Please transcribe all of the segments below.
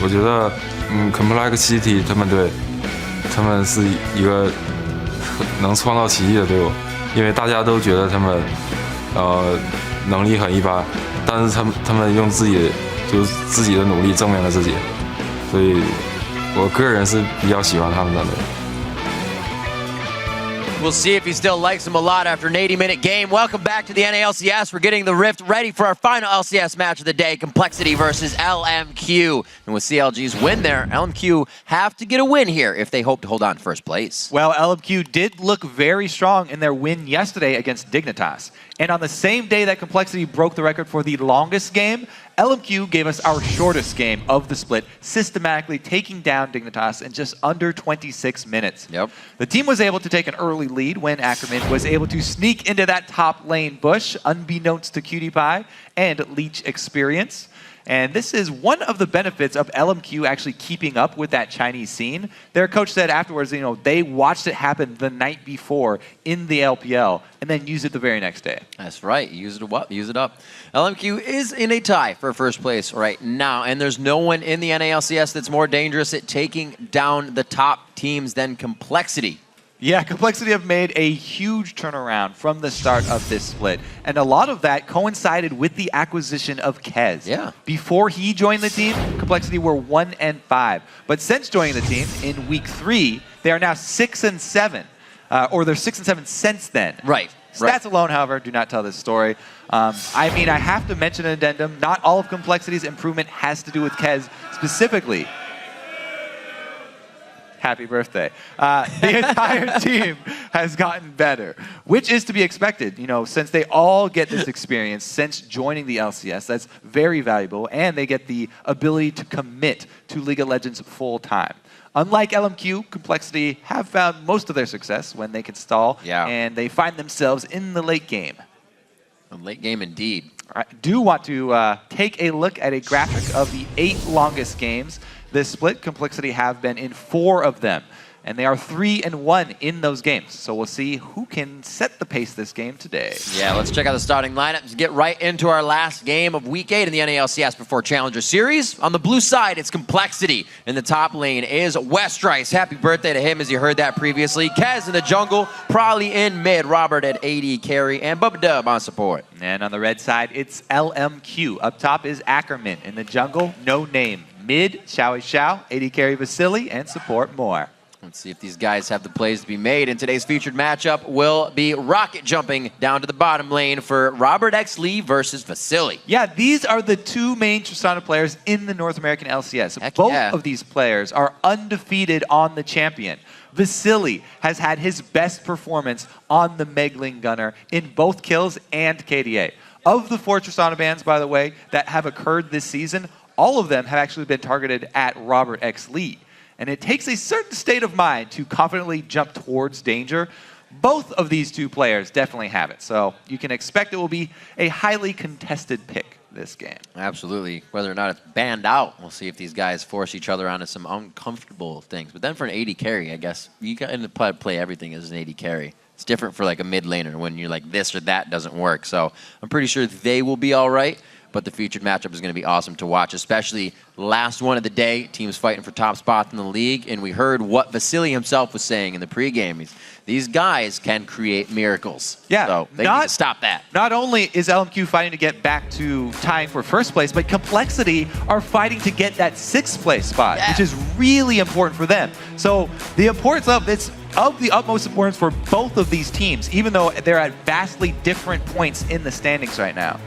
我觉得，Complexity 他们是一个能创造奇迹的队伍，因为大家都觉得他们能力很一般，但是他们用自己的努力证明了自己，所以我个人是比较喜欢他们的。We'll see if he still likes him a lot after an 80-minute game. Welcome back to the NA LCS. We're getting the Rift ready for our final LCS match of the day, Complexity versus LMQ. And with CLG's win there, LMQ have to get a win here if they hope to hold on to first place. Well, LMQ did look very strong in their win yesterday against Dignitas. And on the same day that Complexity broke the record for the longest game, LMQ gave us our shortest game of the split, systematically taking down Dignitas in just under 26 minutes. Yep. The team was able to take an early lead when Ackerman was able to sneak into that top lane bush, unbeknownst to Cutie Pie and Leech Experience. And this is one of the benefits of LMQ actually keeping up with that Chinese scene. Their coach said afterwards, they watched it happen the night before in the LPL and then used it the very next day. That's right. Use it up. Use it up. LMQ is in a tie for first place right now, and there's no one in the NA LCS that's more dangerous at taking down the top teams than Complexity. Yeah, Complexity have made a huge turnaround from the start of this split. And a lot of that coincided with the acquisition of Kez. Yeah. Before he joined the team, Complexity were 1-5. But since joining the team in week 3, they are now 6-7. Or they're 6-7 since then. Right. Stats alone, however, do not tell this story. I have to mention an addendum. Not all of Complexity's improvement has to do with Kez specifically. Happy birthday. The entire team has gotten better, which is to be expected, since they all get this experience since joining the LCS. That's very valuable, and they get the ability to commit to League of Legends full time. Unlike LMQ, Complexity have found most of their success when they can stall, and they find themselves in the late game. A late game indeed. I do want to take a look at a graphic of the 8 longest games. This split, Complexity have been in 4 of them, and they are 3-1 in those games. So we'll see who can set the pace this game today. Yeah, let's check out the starting lineups. Get right into our last game of Week 8 in the NALCS before Challenger Series. On the blue side, it's Complexity. In the top lane is Westrice. Happy birthday to him, as you heard that previously. Kez in the jungle, probably in mid. Robert at AD carry, and Bubba Dub on support. And on the red side, it's LMQ. Up top is Ackerman. In the jungle, no name. Mid, Xiao Xiao, AD carry Vasily, and support more. Let's see if these guys have the plays to be made. And today's featured matchup will be rocket jumping down to the bottom lane for Robert X. Lee versus Vasily. Yeah, these are the 2 main Tristana players in the North American LCS. Heck Both yeah. of these players are undefeated on the champion. Vasily has had his best performance on the Megling Gunner in both kills and KDA. Of the 4 Tristana bans, by the way, that have occurred this season, all of them have actually been targeted at Robert X. Lee. And it takes a certain state of mind to confidently jump towards danger. Both of these 2 players definitely have it. So you can expect it will be a highly contested pick this game. Absolutely. Whether or not it's banned out, we'll see if these guys force each other onto some uncomfortable things. But then for an AD carry, I guess, you got to play everything as an AD carry. It's different for like a mid laner when you're like this or that doesn't work. So I'm pretty sure they will be all right. But the featured matchup is going to be awesome to watch, especially last one of the day. Teams fighting for top spots in the league. And we heard what Vasily himself was saying in the pregame. These guys can create miracles. Yeah. So they need to stop that. Not only is LMQ fighting to get back to tying for first place, but Complexity are fighting to get that 6th place spot, which is really important for them. So the importance of it's of the utmost importance for both of these teams, even though they're at vastly different points in the standings right now.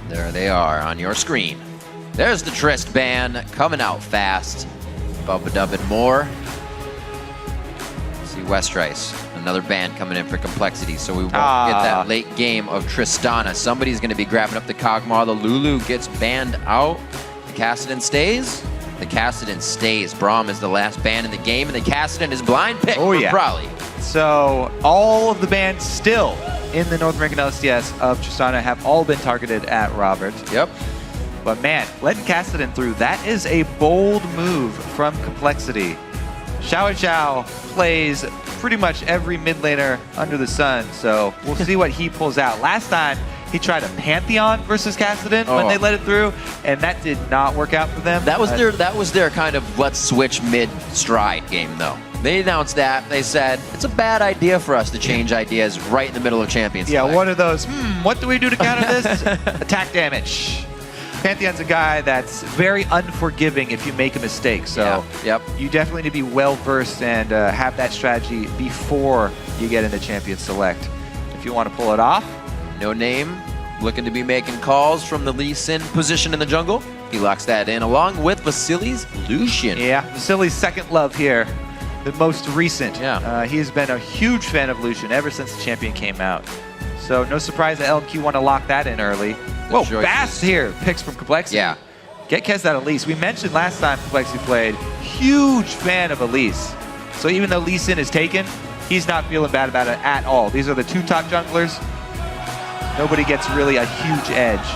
There they are on your screen. There's the Trist ban coming out fast. Bubba Dub and more. See Westrice, another ban coming in for Complexity, so we won't get that late game of Tristana. Somebody's going to be grabbing up the Kog'Maw. The Lulu gets banned out. The Kassadin stays. The Kassadin stays. Braum is the last ban in the game, and the Kassadin is blind pick for Brawley. So all of the bans still in the North American LCS of Tristana have all been targeted at Robert. Yep. But man, letting Kassadin through, that is a bold move from Complexity. Xiao Xiao plays pretty much every mid laner under the sun, so we'll see what he pulls out. Last time, He tried a Pantheon versus Kassadin when they let it through, and that did not work out for them. That was their kind of let's switch mid-stride game, though. They announced that. They said, it's a bad idea for us to change ideas right in the middle of Champions Yeah, Select. one of those, what do we do to counter this? Attack damage. Pantheon's a guy that's very unforgiving if you make a mistake, so you definitely need to be well-versed and have that strategy before you get into Champions Select. If you want to pull it off. No Name looking to be making calls from the Lee Sin position in the jungle. He locks that in along with Vasili's Lucian. Yeah, Vasili's second love here. The most recent. Yeah. He's been a huge fan of Lucian ever since the champion came out. So no surprise that LMQ want to lock that in early. Whoa, Bast here picks from Complexity. Yeah. Get Kez that Elise. We mentioned last time Complexity played, huge fan of Elise. So even though Lee Sin is taken, he's not feeling bad about it at all. These are the two top junglers. Nobody gets really a huge edge.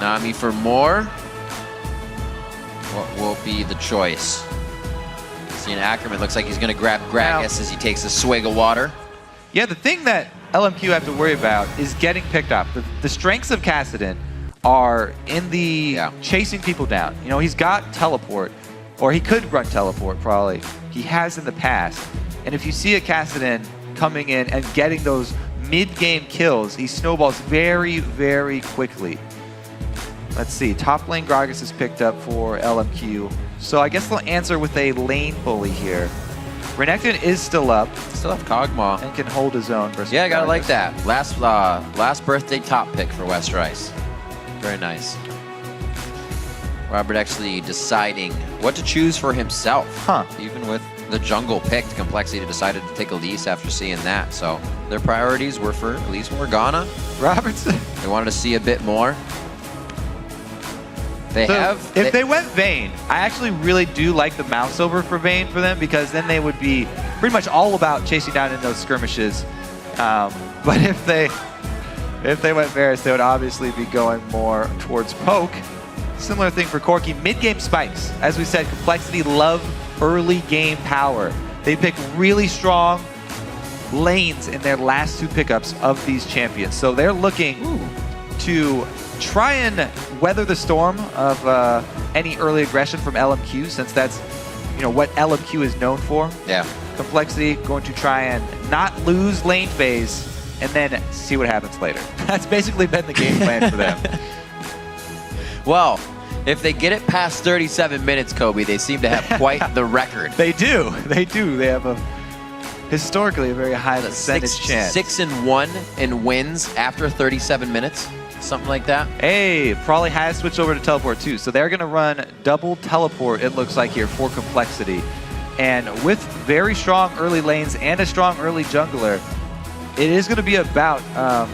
Nami for more. What will be the choice? Seeing Ackerman looks like he's going to grab Gragas as he takes a swig of water. Yeah, the thing that LMQ have to worry about is getting picked up. The strengths of Kassadin are in the chasing people down. You know, he's got teleport, or he could run teleport probably. He has in the past. And if you see a Kassadin coming in and getting those mid-game kills, he snowballs very, very quickly. Let's see, top lane Gragas is picked up for LMQ. So I guess they'll answer with a lane bully here. Renekton is still up. Still have Kog'Maw. And can hold his own versus Yeah, I gotta Gragas. like that. Last birthday top pick for West Rice. Very nice. Robert actually deciding what to choose for himself. Even with the jungle picked, Complexity decided to take Elise after seeing that. So their priorities were for Elise Morgana. Robertson. They wanted to see a bit more. If they went Vayne, I actually really do like the mouse over for Vayne for them, because then they would be pretty much all about chasing down in those skirmishes. But if they went Varus, they would obviously be going more towards poke. Similar thing for Corki. Mid-game spikes. As we said, Complexity love early game power. They pick really strong lanes in their last two pickups of these champions. So they're looking to try and weather the storm of any early aggression from LMQ, since that's what LMQ is known for. Yeah. Complexity going to try and not lose lane phase and then see what happens later. That's basically been the game plan for them. Well, if they get it past 37 minutes, Kobe, they seem to have quite the record. They do. They do. They have historically a very high percentage chance. 6-1 in wins after 37 minutes. Something like that. Hey, probably has switched over to teleport too. So they're going to run double teleport, it looks like here, for Complexity. And with very strong early lanes and a strong early jungler, it is going to be about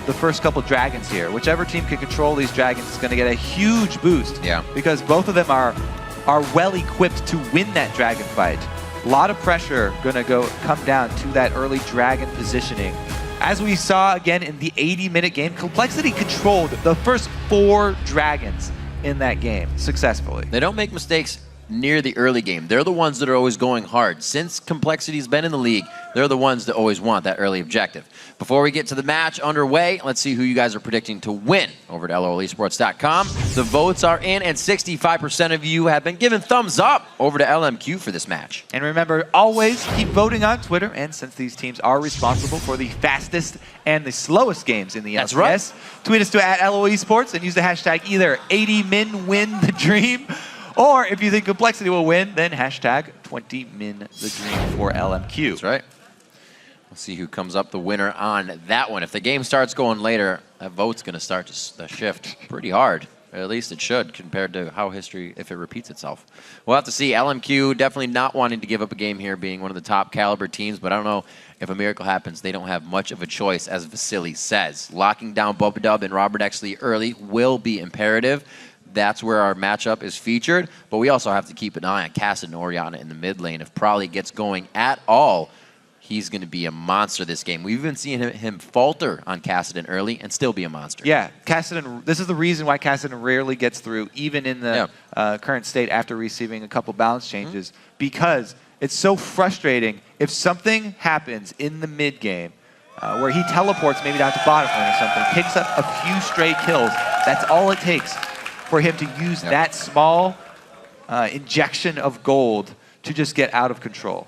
the first couple dragons here. Whichever team can control these dragons is going to get a huge boost. Yeah. Because both of them are well equipped to win that dragon fight. A lot of pressure going to come down to that early dragon positioning. As we saw again in the 80-minute game, Complexity controlled the first 4 dragons in that game successfully. They don't make mistakes near the early game. They're the ones that are always going hard. Since Complexity's been in the league, they're the ones that always want that early objective. Before we get to the match underway, let's see who you guys are predicting to win over to LOLesports.com. The votes are in, and 65% of you have been given thumbs up over to LMQ for this match. And remember, always keep voting on Twitter, and since these teams are responsible for the fastest and the slowest games in the LCS, right. Tweet us to @LOEsports and use the hashtag either 80minwinthedream, or if you think Complexity will win, then hashtag 20minthedream for LMQ. That's right. We'll see who comes up the winner on that one. If the game starts going later, that vote's going to start to shift pretty hard. At least it should, compared to how history, if it repeats itself. We'll have to see. LMQ definitely not wanting to give up a game here, being one of the top caliber teams, but I don't know if a miracle happens. They don't have much of a choice, as Vasily says. Locking down Bubadub and Robert Exley early will be imperative. That's where our matchup is featured, but we also have to keep an eye on Kassadin and Orianna in the mid lane. If Prolly gets going at all, he's going to be a monster this game. We've even seen him falter on Kassadin early and still be a monster. Yeah, Kassadin, this is the reason why Kassadin rarely gets through, even in the current state after receiving a couple balance changes, because it's so frustrating. If something happens in the mid game, where he teleports maybe down to bottom lane or something, picks up a few stray kills. That's all it takes for him to use that small injection of gold to just get out of control.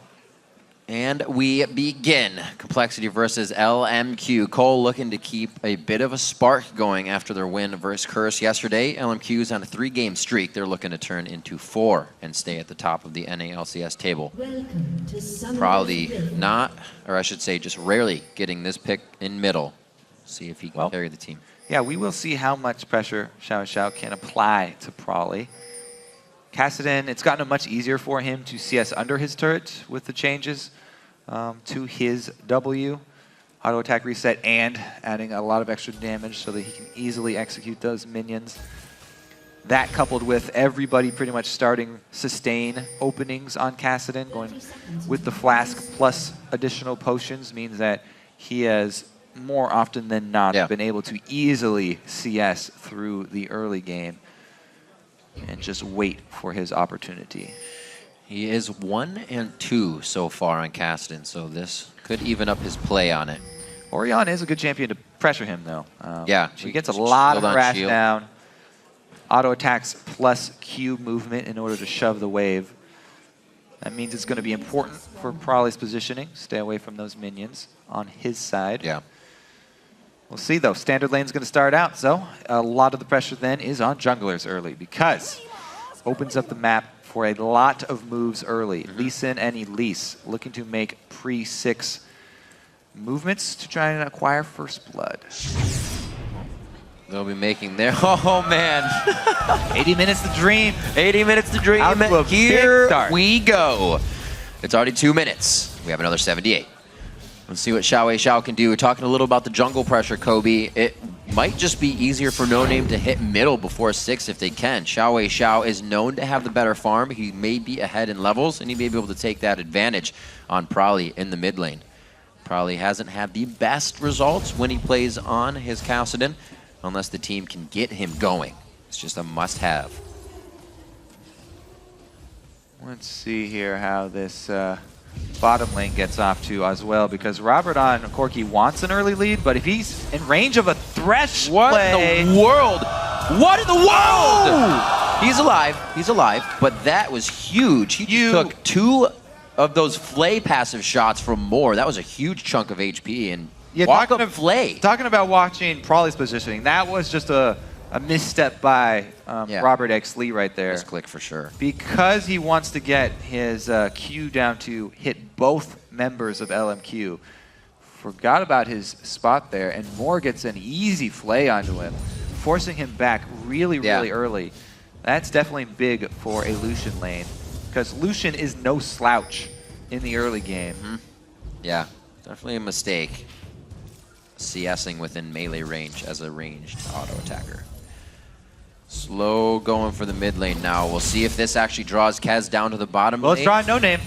And we begin. Complexity versus LMQ. COL looking to keep a bit of a spark going after their win versus Curse yesterday. LMQ's on a 3-game streak. They're looking to turn into 4 and stay at the top of the NA LCS table. Probably not, or I should say just rarely getting this pick in middle. See if he can carry the team. Yeah, we will see how much pressure Xiao can apply to Prawley. Kassadin, it's gotten much easier for him to CS under his turret with the changes to his W. Auto attack reset and adding a lot of extra damage so that he can easily execute those minions. That coupled with everybody pretty much starting sustain openings on Kassadin, going with the flask plus additional potions, means that he has more often than not been able to easily CS through the early game and just wait for his opportunity. He is 1 and 2 so far on Kassadin, so this could even up his play on it. Orion is a good champion to pressure him, though. He gets a shield lot of on harass shield. down. Auto attacks plus Q movement in order to shove the wave. That means it's going to be important for Prawley's positioning. Stay away from those minions on his side. Yeah. We'll see, though. Standard lane's going to start out, so a lot of the pressure then is on junglers early because opens up the map for a lot of moves early. Lee Sin and Elise looking to make pre-6 movements to try and acquire first blood. They'll be making their... Oh, man. 80 minutes to dream. 80 minutes to dream. Out to a Here big start. we go. It's already 2 minutes. We have another 78. Let's see what Xiao can do. We're talking a little about the jungle pressure, Kobe. It might just be easier for No Name to hit middle before 6 if they can. Xiao is known to have the better farm. He may be ahead in levels, and he may be able to take that advantage on Prawley in the mid lane. Prawley hasn't had the best results when he plays on his Kassadin, unless the team can get him going. It's just a must-have. Let's see here how this bottom lane gets off to as well, because Robert on Corki wants an early lead, but if he's in range of a Thresh play... in the world? What in the world? He's alive, but that was huge. He took 2 of those Flay passive shots from Moore. That was a huge chunk of HP, and walk up Flay. Talking about watching Prawley's positioning, that was just a misstep by Robert X. Lee right there. Misclick for sure. Because he wants to get his Q down to hit both members of LMQ. Forgot about his spot there, and Moore gets an easy Flay onto him, forcing him back really early. That's definitely big for a Lucian lane, because Lucian is no slouch in the early game. Yeah, definitely a mistake. CSing within melee range as a ranged auto attacker. Slow going for the mid lane now. We'll see if this actually draws Kez down to the bottom lane. Well, it's drawing No Name.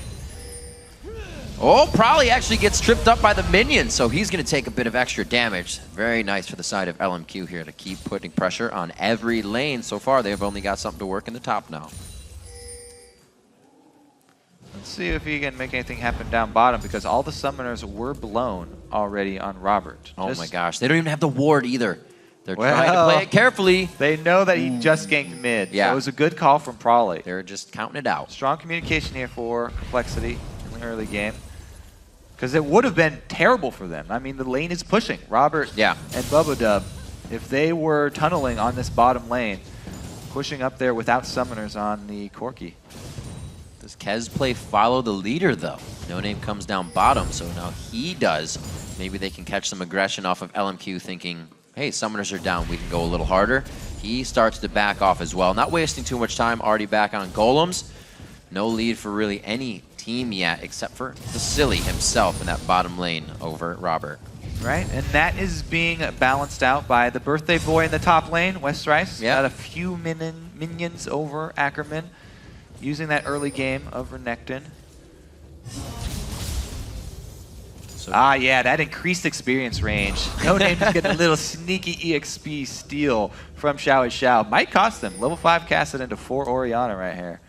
Oh, Prawley actually gets tripped up by the minion, so he's going to take a bit of extra damage. Very nice for the side of LMQ here to keep putting pressure on every lane. So far, they've only got something to work in the top now. Let's see if he can make anything happen down bottom, because all the summoners were blown already on Robert. Oh my gosh, they don't even have the ward either. They're trying to play it carefully. They know that he just ganked mid. Yeah. So it was a good call from Prawley. They're just counting it out. Strong communication here for Complexity in the early game, because it would have been terrible for them. I mean, the lane is pushing. Robert and Bubba Dub, if they were tunneling on this bottom lane, pushing up there without summoners on the Corki. Does Kez play follow the leader, though? No Name comes down bottom, so now he does. Maybe they can catch some aggression off of LMQ thinking, hey, summoners are down, we can go a little harder. He starts to back off as well. Not wasting too much time, already back on golems. No lead for really any team yet, except for the Silly himself in that bottom lane over Robert. Right, and that is being balanced out by the birthday boy in the top lane, West Rice. Got a few minions over Ackerman, using that early game of Renekton. So, yeah, that increased experience range. No Name just getting a little sneaky EXP steal from Xiao. Might cost them. Level 5 casted into 4 Orianna right here.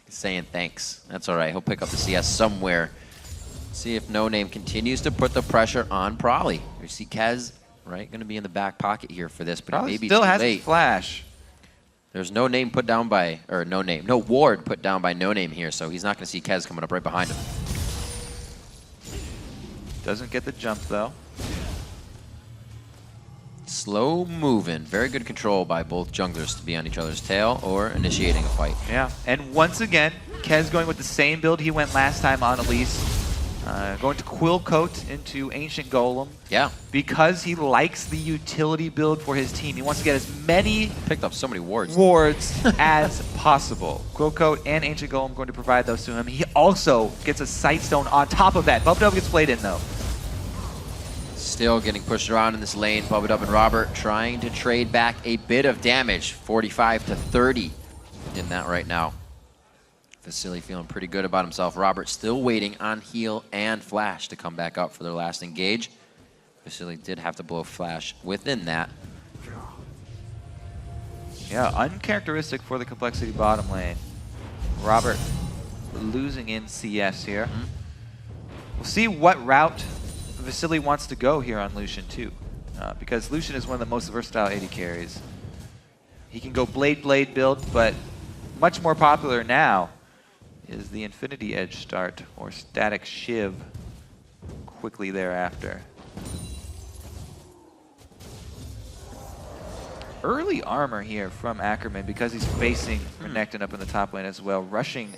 He's saying thanks. That's all right. He'll pick up the CS somewhere. See if No Name continues to put the pressure on Prolly. We see Kez, right, going to be in the back pocket here for this, but Probably maybe still too has late. his flash. There's no ward put down by No Name here, so he's not going to see Kez coming up right behind him. Doesn't get the jump though. Slow moving, very good control by both junglers to be on each other's tail or initiating a fight. Yeah, and once again, Kez going with the same build he went last time on Elise. Going to Quill Coat into Ancient Golem. Yeah. Because he likes the utility build for his team. He wants to get as many Picked up so many wards as possible. Quill Coat and Ancient Golem going to provide those to him. He also gets a Sight Stone on top of that. Bubba gets played in though. Still getting pushed around in this lane. Bubba and Robert trying to trade back a bit of damage. 45 to 30 in that right now. Vasily feeling pretty good about himself. Robert still waiting on heal and flash to come back up for their last engage. Vasily did have to blow flash within that. Yeah, uncharacteristic for the Complexity bottom lane. Robert losing in CS here. We'll see what route Vasily wants to go here on Lucian too. Because Lucian is one of the most versatile AD carries. He can go Blade build, but much more popular now is the Infinity Edge start or Static Shiv quickly thereafter. Early armor here from Ackerman because he's facing Renekton up in the top lane as well, rushing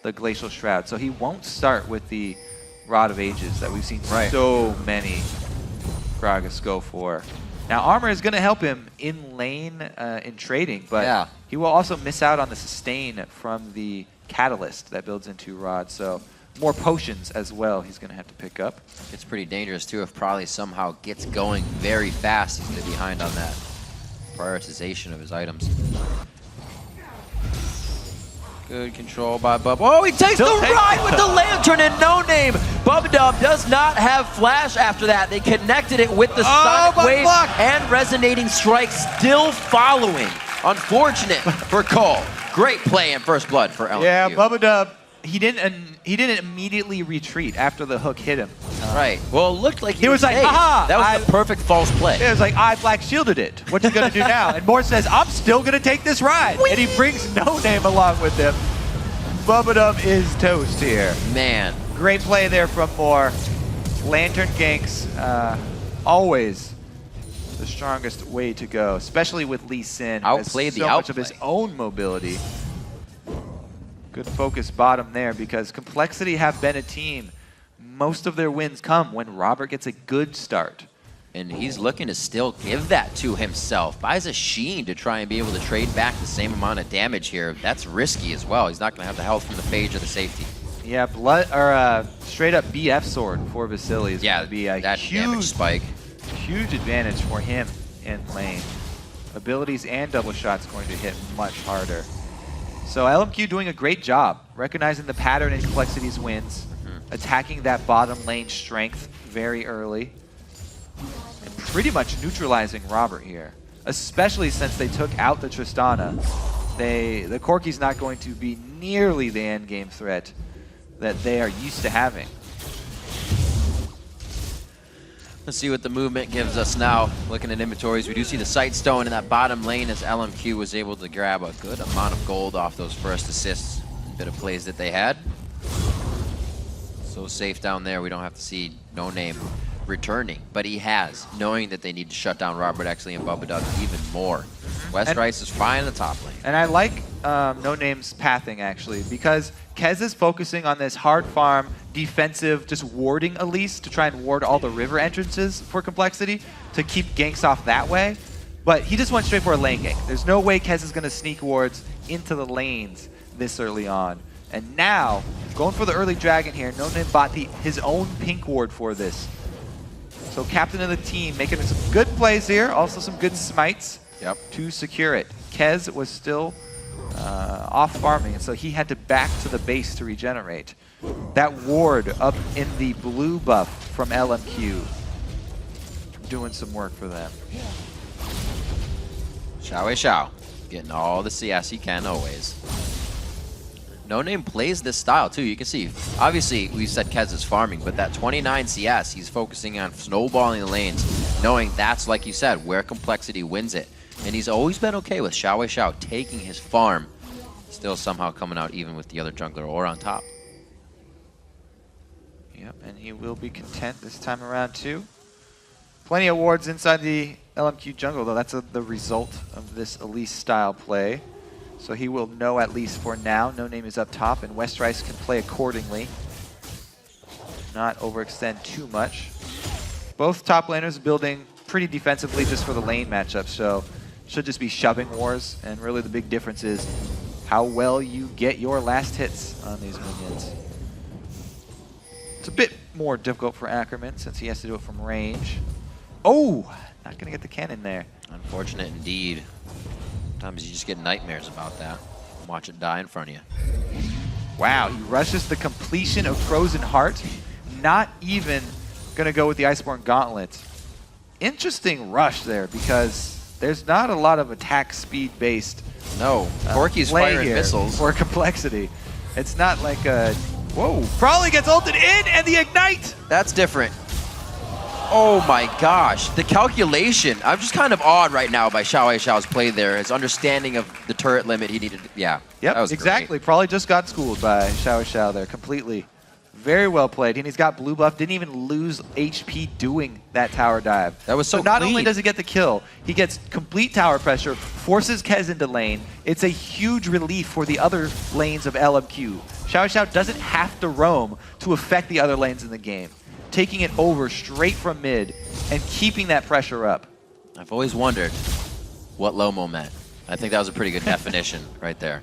the Glacial Shroud. So he won't start with the Rod of Ages that we've seen so many Gragas go for. Now armor is going to help him in lane in trading, but he will also miss out on the sustain from the Catalyst that builds into Rod. So more potions as well he's going to have to pick up. It's pretty dangerous too if Prolly somehow gets going very fast. He's going to be behind on that prioritization of his items. Good control by Bub. Oh, he takes the ride with the lantern and No Name. Bubba does not have flash after that. They connected it with the Sonic Wave and Resonating Strike still following. Unfortunate for COL. Great play in first blood for LMQ. Yeah, Bubba he didn't immediately retreat after the hook hit him. Right. Well, it looked like he was like, aha! That was the perfect false play. It was like, I black shielded it. What you gonna do now? And Moore says, I'm still gonna take this ride. Whee! And he brings No Name along with him. Bubba is toast here. Man. Great play there from Moore. Lantern ganks, always the strongest way to go, especially with Lee Sin. Outplayed the so much of his own mobility. Good focus bottom there because Complexity have been a team. Most of their wins come when Robert gets a good start. And he's looking to still give that to himself. Buys a Sheen to try and be able to trade back the same amount of damage here. That's risky as well. He's not going to have the health from the Phage or the safety. Yeah, straight up BF sword for Vasily is going to be a that damage spike. Huge advantage for him in lane. Abilities and double shots going to hit much harder. So LMQ doing a great job recognizing the pattern in Complexity's wins, attacking that bottom lane strength very early, and pretty much neutralizing Robert here, especially since they took out the Tristana. The Corki's not going to be nearly the end game threat that they are used to having. Let's see what the movement gives us now. Looking at inventories, we do see the Sight Stone in that bottom lane as LMQ was able to grab a good amount of gold off those first assists. A bit of plays that they had. So safe down there, we don't have to see No Name returning, but he has, knowing that they need to shut down Robert Exley and Bubba Dub even more. West Rice is fine in the top lane. And I like No Name's pathing actually, because Kez is focusing on this hard farm, defensive, just warding Elise to try and ward all the river entrances for Complexity to keep ganks off that way. But he just went straight for a lane gank. There's no way Kez is going to sneak wards into the lanes this early on. And now, going for the early dragon here, No Name bought his own pink ward for this. So captain of the team making some good plays here, also some good smites to secure it. Kez was still off farming, and so he had to back to the base to regenerate. That ward up in the blue buff from LMQ doing some work for them. Xiao Wei Xiao, getting all the CS he can always. No Name plays this style too. You can see, obviously, we said Kez is farming, but that 29 CS, he's focusing on snowballing the lanes, knowing that's, like you said, where complexity wins it. And he's always been okay with Xiao taking his farm, still somehow coming out even with the other jungler or on top. Yep, and he will be content this time around too. Plenty of wards inside the LMQ jungle, though. That's the result of this Elise style play. So he will know, at least for now. No Name is up top, and Westrice can play accordingly. Not overextend too much. Both top laners building pretty defensively just for the lane matchup, so should just be shoving wars. And really the big difference is how well you get your last hits on these minions. It's a bit more difficult for Ackerman since he has to do it from range. Oh, not going to get the cannon there. Unfortunate indeed. Sometimes you just get nightmares about that. Watch it die in front of you. Wow, he rushes the completion of Frozen Heart. Not even going to go with the Iceborne Gauntlet. Interesting rush there because there's not a lot of attack speed based. No, Corky's firing missiles. For complexity. It's not like a... Whoa, Frawley gets ulted in and the Ignite! That's different. Oh my gosh, the calculation. I'm just kind of awed right now by Xiao's play there. His understanding of the turret limit he needed. Yeah, yep, that was exactly. Great. Probably just got schooled by Xiao there completely. Very well played. And he's got blue buff. Didn't even lose HP doing that tower dive. That was so not clean. only does he get the kill, he gets complete tower pressure, forces Kez into lane. It's a huge relief for the other lanes of LMQ. Xiao doesn't have to roam to affect the other lanes in the game. Taking it over straight from mid and keeping that pressure up. I've always wondered what Lomo meant. I think that was a pretty good definition right there.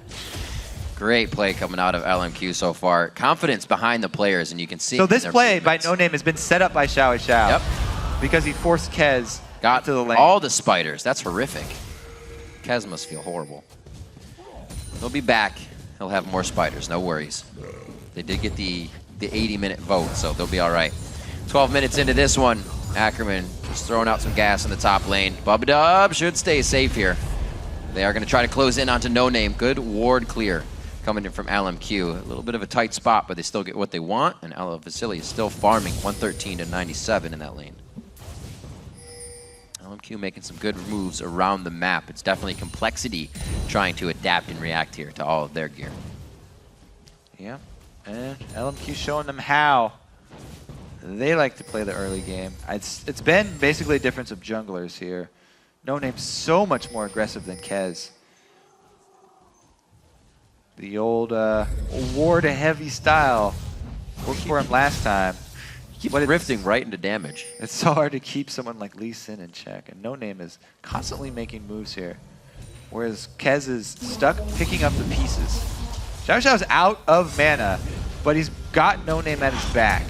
Great play coming out of LMQ so far. Confidence behind the players, and you can see. So this play by No Name has been set up by Xiao. Yep. Because he forced Kez Got to the lane. all the spiders. That's horrific. Kez must feel horrible. He'll be back. He'll have more spiders. No worries. They did get the 80-minute vote, so they'll be all right. 12 minutes into this one, Ackerman just throwing out some gas in the top lane. Bubba should stay safe here. They are going to try to close in onto No Name. Good ward clear coming in from LMQ. A little bit of a tight spot, but they still get what they want, and Vasily is still farming 113 to 97 in that lane. LMQ making some good moves around the map. It's definitely complexity trying to adapt and react here to all of their gear. Yeah, and LMQ showing them how they like to play the early game. It's been basically a difference of junglers here. No Name's so much more aggressive than Kez. The old ward-heavy style worked for him last time. Keep drifting right into damage. It's so hard to keep someone like Lee Sin in check, and No Name is constantly making moves here. Whereas Kez is stuck picking up the pieces. Xiao's out of mana, but he's got No Name at his back.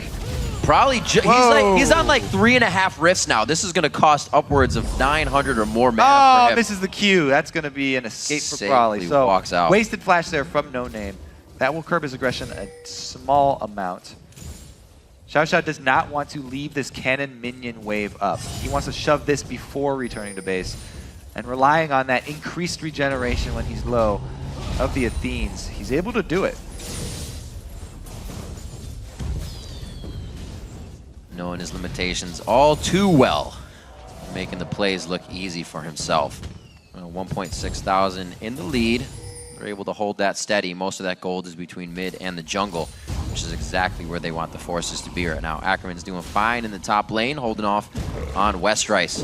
Probably, he's on like 3.5 rifts now. This is going to cost upwards of 900 or more mana for him. Misses the Q. That's going to be an escape for Frawley. So walks out. Wasted flash there from No Name. That will curb his aggression a small amount. Xiao does not want to leave this cannon minion wave up. He wants to shove this before returning to base. And relying on that increased regeneration when he's low of the Athenes, he's able to do it. Knowing his limitations all too well, making the plays look easy for himself. 1.6 thousand in the lead. They're able to hold that steady. Most of that gold is between mid and the jungle, which is exactly where they want the forces to be right now. Ackerman's doing fine in the top lane, holding off on Westrice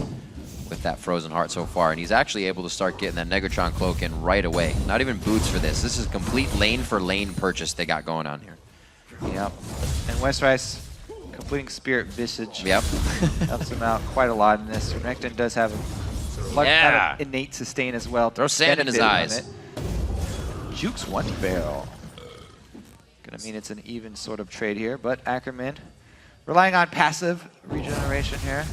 with that Frozen Heart so far. And he's actually able to start getting that Negatron Cloak in right away. Not even boots for this. This is a complete lane for lane purchase they got going on here. Yep. And Westrice completing Spirit Visage. Yep. Helps him out quite a lot in this. Renekton does have a lot of innate sustain as well. Throw sand in his eyes. Jukes one barrel. Gonna mean it's an even sort of trade here, but Ackerman relying on passive regeneration here.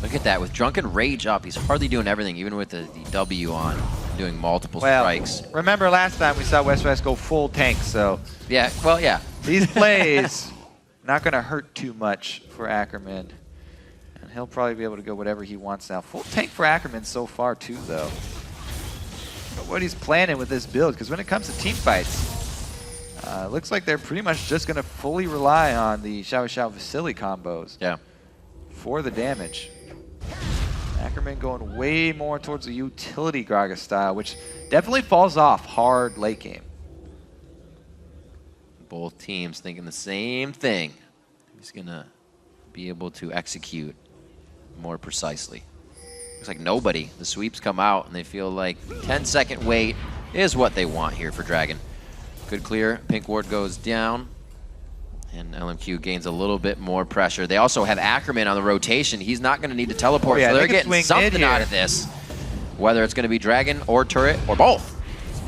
Look at that, with Drunken Rage up, he's hardly doing everything, even with the W on, doing multiple strikes. Remember last time we saw Westrice go full tank, so... Yeah, well, yeah. These plays, not gonna hurt too much for Ackerman. And he'll probably be able to go whatever he wants now. Full tank for Ackerman so far too, though. what he's planning with this build, because when it comes to team fights, looks like they're pretty much just going to fully rely on the Xiao Vasily combos for the damage. Ackerman going way more towards the utility Gragas style, which definitely falls off hard late game. Both teams thinking the same thing. He's going to be able to execute more precisely. Looks like nobody. The sweeps come out, and they feel like 10-second wait is what they want here for Dragon. Good clear. Pink ward goes down, and LMQ gains a little bit more pressure. They also have Ackerman on the rotation. He's not going to need to teleport, so they're getting something out of this. Whether it's going to be Dragon or Turret or both.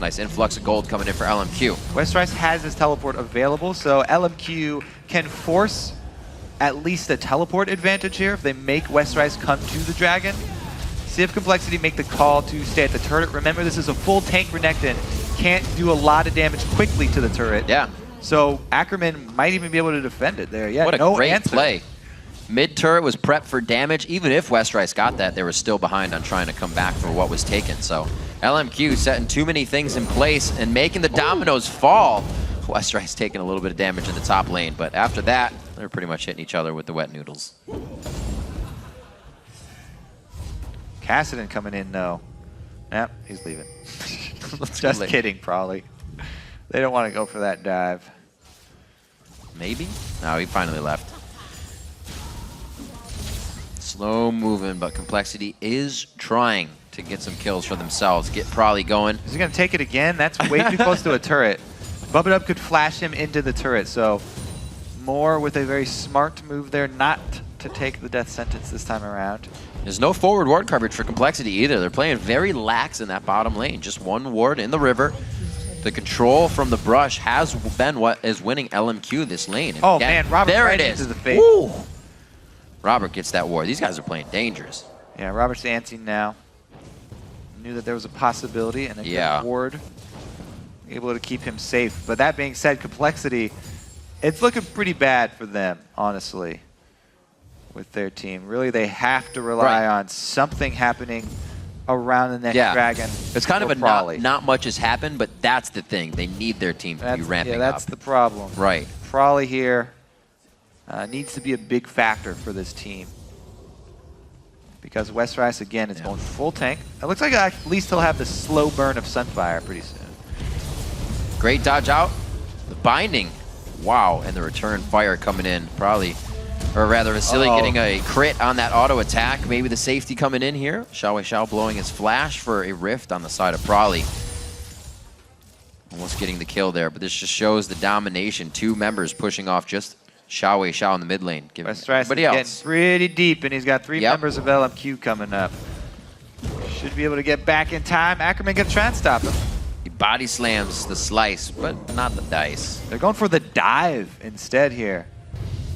Nice influx of gold coming in for LMQ. Westrice has his teleport available, so LMQ can force at least a teleport advantage here if they make Westrice come to the Dragon. See if Complexity make the call to stay at the turret. Remember, this is a full tank Renekton. Can't do a lot of damage quickly to the turret. Yeah. So Ackerman might even be able to defend it there. Yeah, what a no great answer. play. Mid-turret was prepped for damage. Even if Westrice got that, they were still behind on trying to come back for what was taken. So LMQ setting too many things in place and making the dominoes fall. Westrice taking a little bit of damage in the top lane, but after that, they're pretty much hitting each other with the wet noodles. Kassadin coming in though. Yep, he's leaving. Just kidding, probably. They don't want to go for that dive. Maybe? No, he finally left. Slow moving, but Complexity is trying to get some kills for themselves. Get Prolly going. Is he going to take it again? That's way too close to a turret. Bubba could flash him into the turret, so more with a very smart move there, not to take the death sentence this time around. There's no forward ward coverage for Complexity either. They're playing very lax in that bottom lane. Just one ward in the river. The control from the brush has been what is winning LMQ this lane. And oh again, man, Robert there right it is. Into the face. Woo! Robert gets that ward. These guys are playing dangerous. Yeah, Robert's antsy now. Knew that there was a possibility, and a good ward able to keep him safe. But that being said, Complexity, it's looking pretty bad for them, honestly, with their team. Really, they have to rely on something happening around the next Dragon. It's kind of a not much has happened, but that's the thing. They need their team to be ramping up. Yeah, that's the problem. Right. Prolly here needs to be a big factor for this team. Because Westrice, again, is going full tank. It looks like at least he'll have the slow burn of Sunfire pretty soon. Great dodge out. The binding. Wow. And the return fire coming in. Probably, or rather, Vasily getting a crit on that auto attack. Maybe the safety coming in here. Xiao blowing his flash for a rift on the side of Prolly. Almost getting the kill there, but this just shows the domination. Two members pushing off just Xiao in the mid lane. Westrice is getting pretty deep, and he's got three members of LMQ coming up. Should be able to get back in time. Ackerman gonna try and stop him. He body slams the slice, but not the dice. They're going for the dive instead here.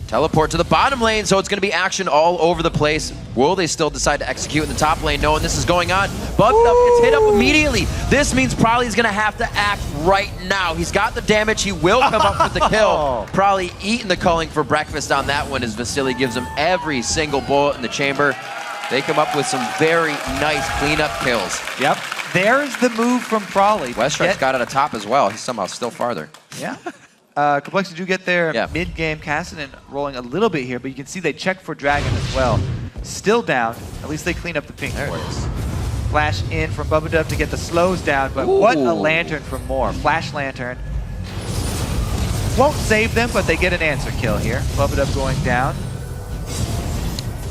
Teleport to the bottom lane, so it's going to be action all over the place. Will they still decide to execute in the top lane knowing this is going on? Bugged up, gets hit up immediately. This means Prolly's going to have to act right now. He's got the damage. He will come up with the kill. Prolly eating the culling for breakfast on that one as Vasily gives him every single bullet in the chamber. They come up with some very nice cleanup kills. Yep. There's the move from Prolly. Westrice got it at top as well. He's somehow still farther. Yeah. Complexity do get there mid-game. Kassadin rolling a little bit here, but you can see they check for Dragon as well. Still down. At least they clean up the pink wards. Flash in from Bubba to get the slows down, but what a lantern from Moore. Flash lantern. Won't save them, but they get an answer kill here. Bubba going down.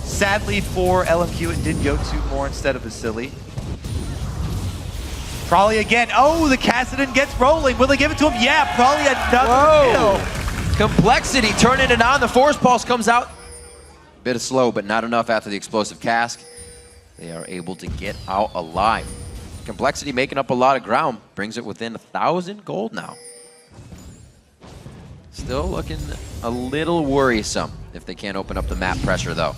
Sadly for LMQ, it did go to Moore instead of Vasily. Prolly again. Oh, the Kassadin gets rolling. Will they give it to him? Yeah, Prolly another kill. Complexity turning it on. The Force Pulse comes out. Bit of slow, but not enough after the explosive cask. They are able to get out alive. Complexity making up a lot of ground. Brings it within 1,000 gold now. Still looking a little worrisome if they can't open up the map pressure, though.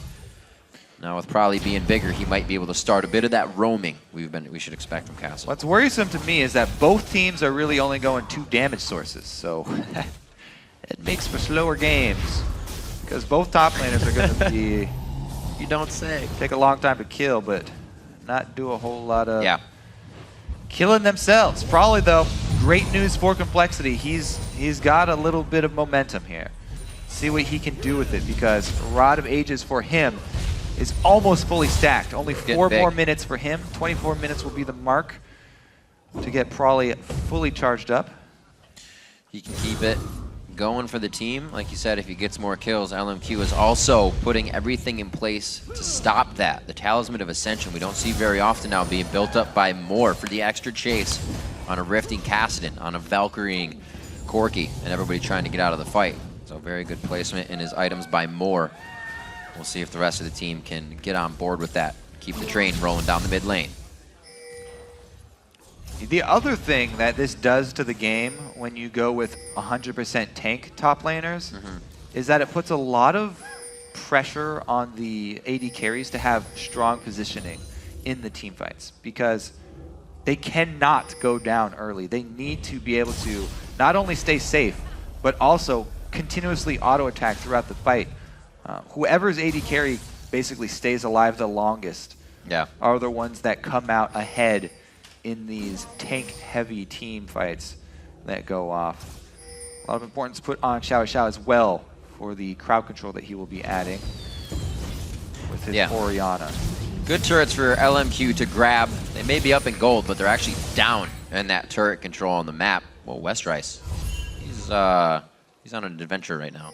Now, with Prolly being bigger, he might be able to start a bit of that roaming we should expect from Castle. What's worrisome to me is that both teams are really only going 2 damage sources, so it makes for slower games. Because both top laners are going to be... You don't say. Take a long time to kill, but not do a whole lot of killing themselves. Probably though, great news for Complexity. He's got a little bit of momentum here. See what he can do with it, because Rod of Ages for him is almost fully stacked. Only 4 more minutes for him. 24 minutes will be the mark to get Prawley fully charged up. He can keep it going for the team. Like you said, if he gets more kills, LMQ is also putting everything in place to stop that. The Talisman of Ascension, we don't see very often now, being built up by Moore for the extra chase on a Rifting Kassadin, on a Valkyrie Corki, and everybody trying to get out of the fight. So very good placement in his items by Moore. We'll see if the rest of the team can get on board with that. Keep the train rolling down the mid lane. The other thing that this does to the game when you go with 100% tank top laners is that it puts a lot of pressure on the AD carries to have strong positioning in the team fights, because they cannot go down early. They need to be able to not only stay safe, but also continuously auto-attack throughout the fight. Whoever's AD carry basically stays alive the longest are the ones that come out ahead in these tank-heavy team fights that go off. A lot of importance put on Xiao Xiao as well for the crowd control that he will be adding with his Orianna. Good turrets for LMQ to grab. They may be up in gold, but they're actually down in that turret control on the map. Well, Westrice, he's on an adventure right now.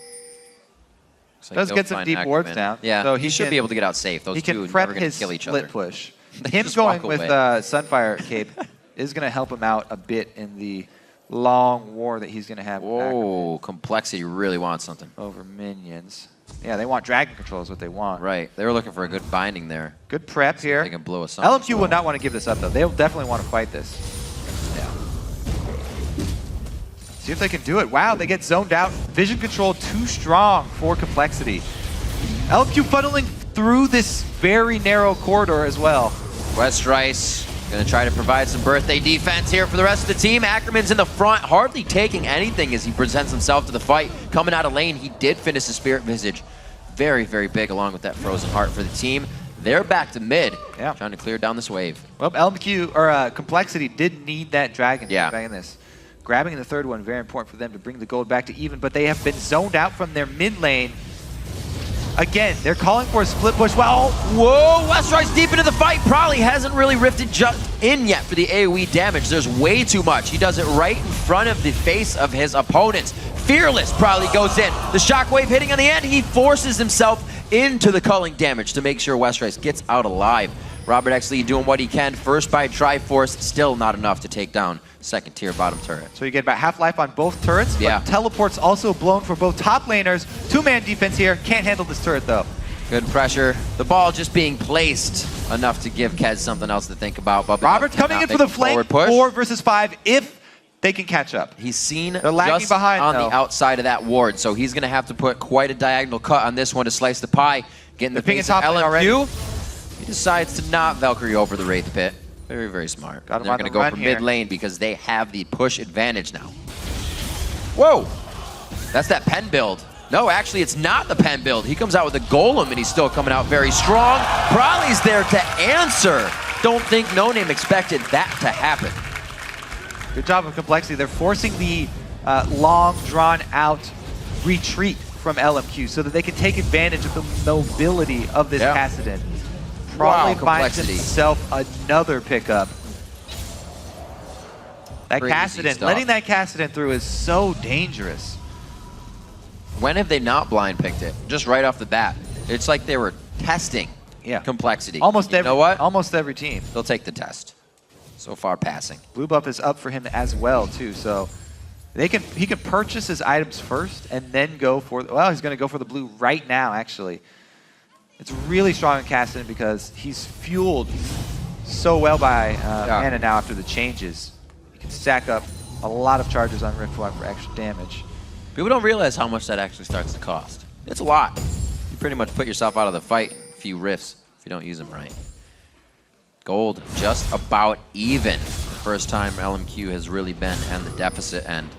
Like does get some deep wards down. Yeah, so he should be able to get out safe. Those two are never going to kill each other. He can prep his split push. Him going with Sunfire Cape is going to help him out a bit in the long war that he's going to have. Whoa, Complexity really wants something. Over minions. Yeah, they want dragon control is what they want. Right. They were looking for a good binding there. Good prep here. They can blow us up. LMQ will not want to give this up, though. They'll definitely want to fight this. Yeah. See if they can do it. Wow, they get zoned out. Vision control too strong for Complexity. LMQ funneling through this very narrow corridor as well. Westrice going to try to provide some birthday defense here for the rest of the team. Ackerman's in the front, hardly taking anything as he presents himself to the fight. Coming out of lane, he did finish the Spirit Visage. Very, very big along with that Frozen Heart for the team. They're back to mid, trying to clear down this wave. Well, LMQ, or Complexity, did need that dragon back in this. Grabbing the third one, very important for them to bring the gold back to even, but they have been zoned out from their mid lane. Again, they're calling for a split push. Well, whoa, Westrice deep into the fight. Probably hasn't really rifted just in yet for the AoE damage. There's way too much. He does it right in front of the face of his opponents. Fearless probably goes in. The shockwave hitting on the end. He forces himself into the culling damage to make sure Westrice gets out alive. Robert Exley doing what he can. First by Triforce, still not enough to take down second tier bottom turret. So you get about half life on both turrets, but teleport's also blown for both top laners. Two-man defense here. Can't handle this turret though. Good pressure. The ball just being placed enough to give Kez something else to think about. But Robert's coming in for the flank. 4 versus 5 if they can catch up. He's seen They're lagging just behind, on though. the outside of that ward, so he's going to have to put quite a diagonal cut on this one to slice the pie. Getting the face of LMQ. He decides to not Valkyrie over the Wraith Pit. Very, very smart. They're going to go for mid lane because they have the push advantage now. Whoa! That's that pen build. No, actually, it's not the pen build. He comes out with a golem, and he's still coming out very strong. Prawley's there to answer. Don't think No Name expected that to happen. Good job of Complexity. They're forcing the long, drawn-out retreat from LMQ so that they can take advantage of the mobility of this Kassadin. Probably finds himself another pickup. That Kassadin, letting that Kassadin through is so dangerous. When have they not blind picked it? Just right off the bat. It's like they were testing Complexity. Almost you know what? Almost every team. They'll take the test. So far passing. Blue buff is up for him as well too, so he can purchase his items first and then go for well, he's going to go for the blue right now actually. It's really strong in Kassadin because he's fueled so well by mana now after the changes. He can stack up a lot of charges on Rift 1 for extra damage. People don't realize how much that actually starts to cost. It's a lot. You pretty much put yourself out of the fight in a few rifts if you don't use them right. Gold just about even. The first time LMQ has really been on the deficit end.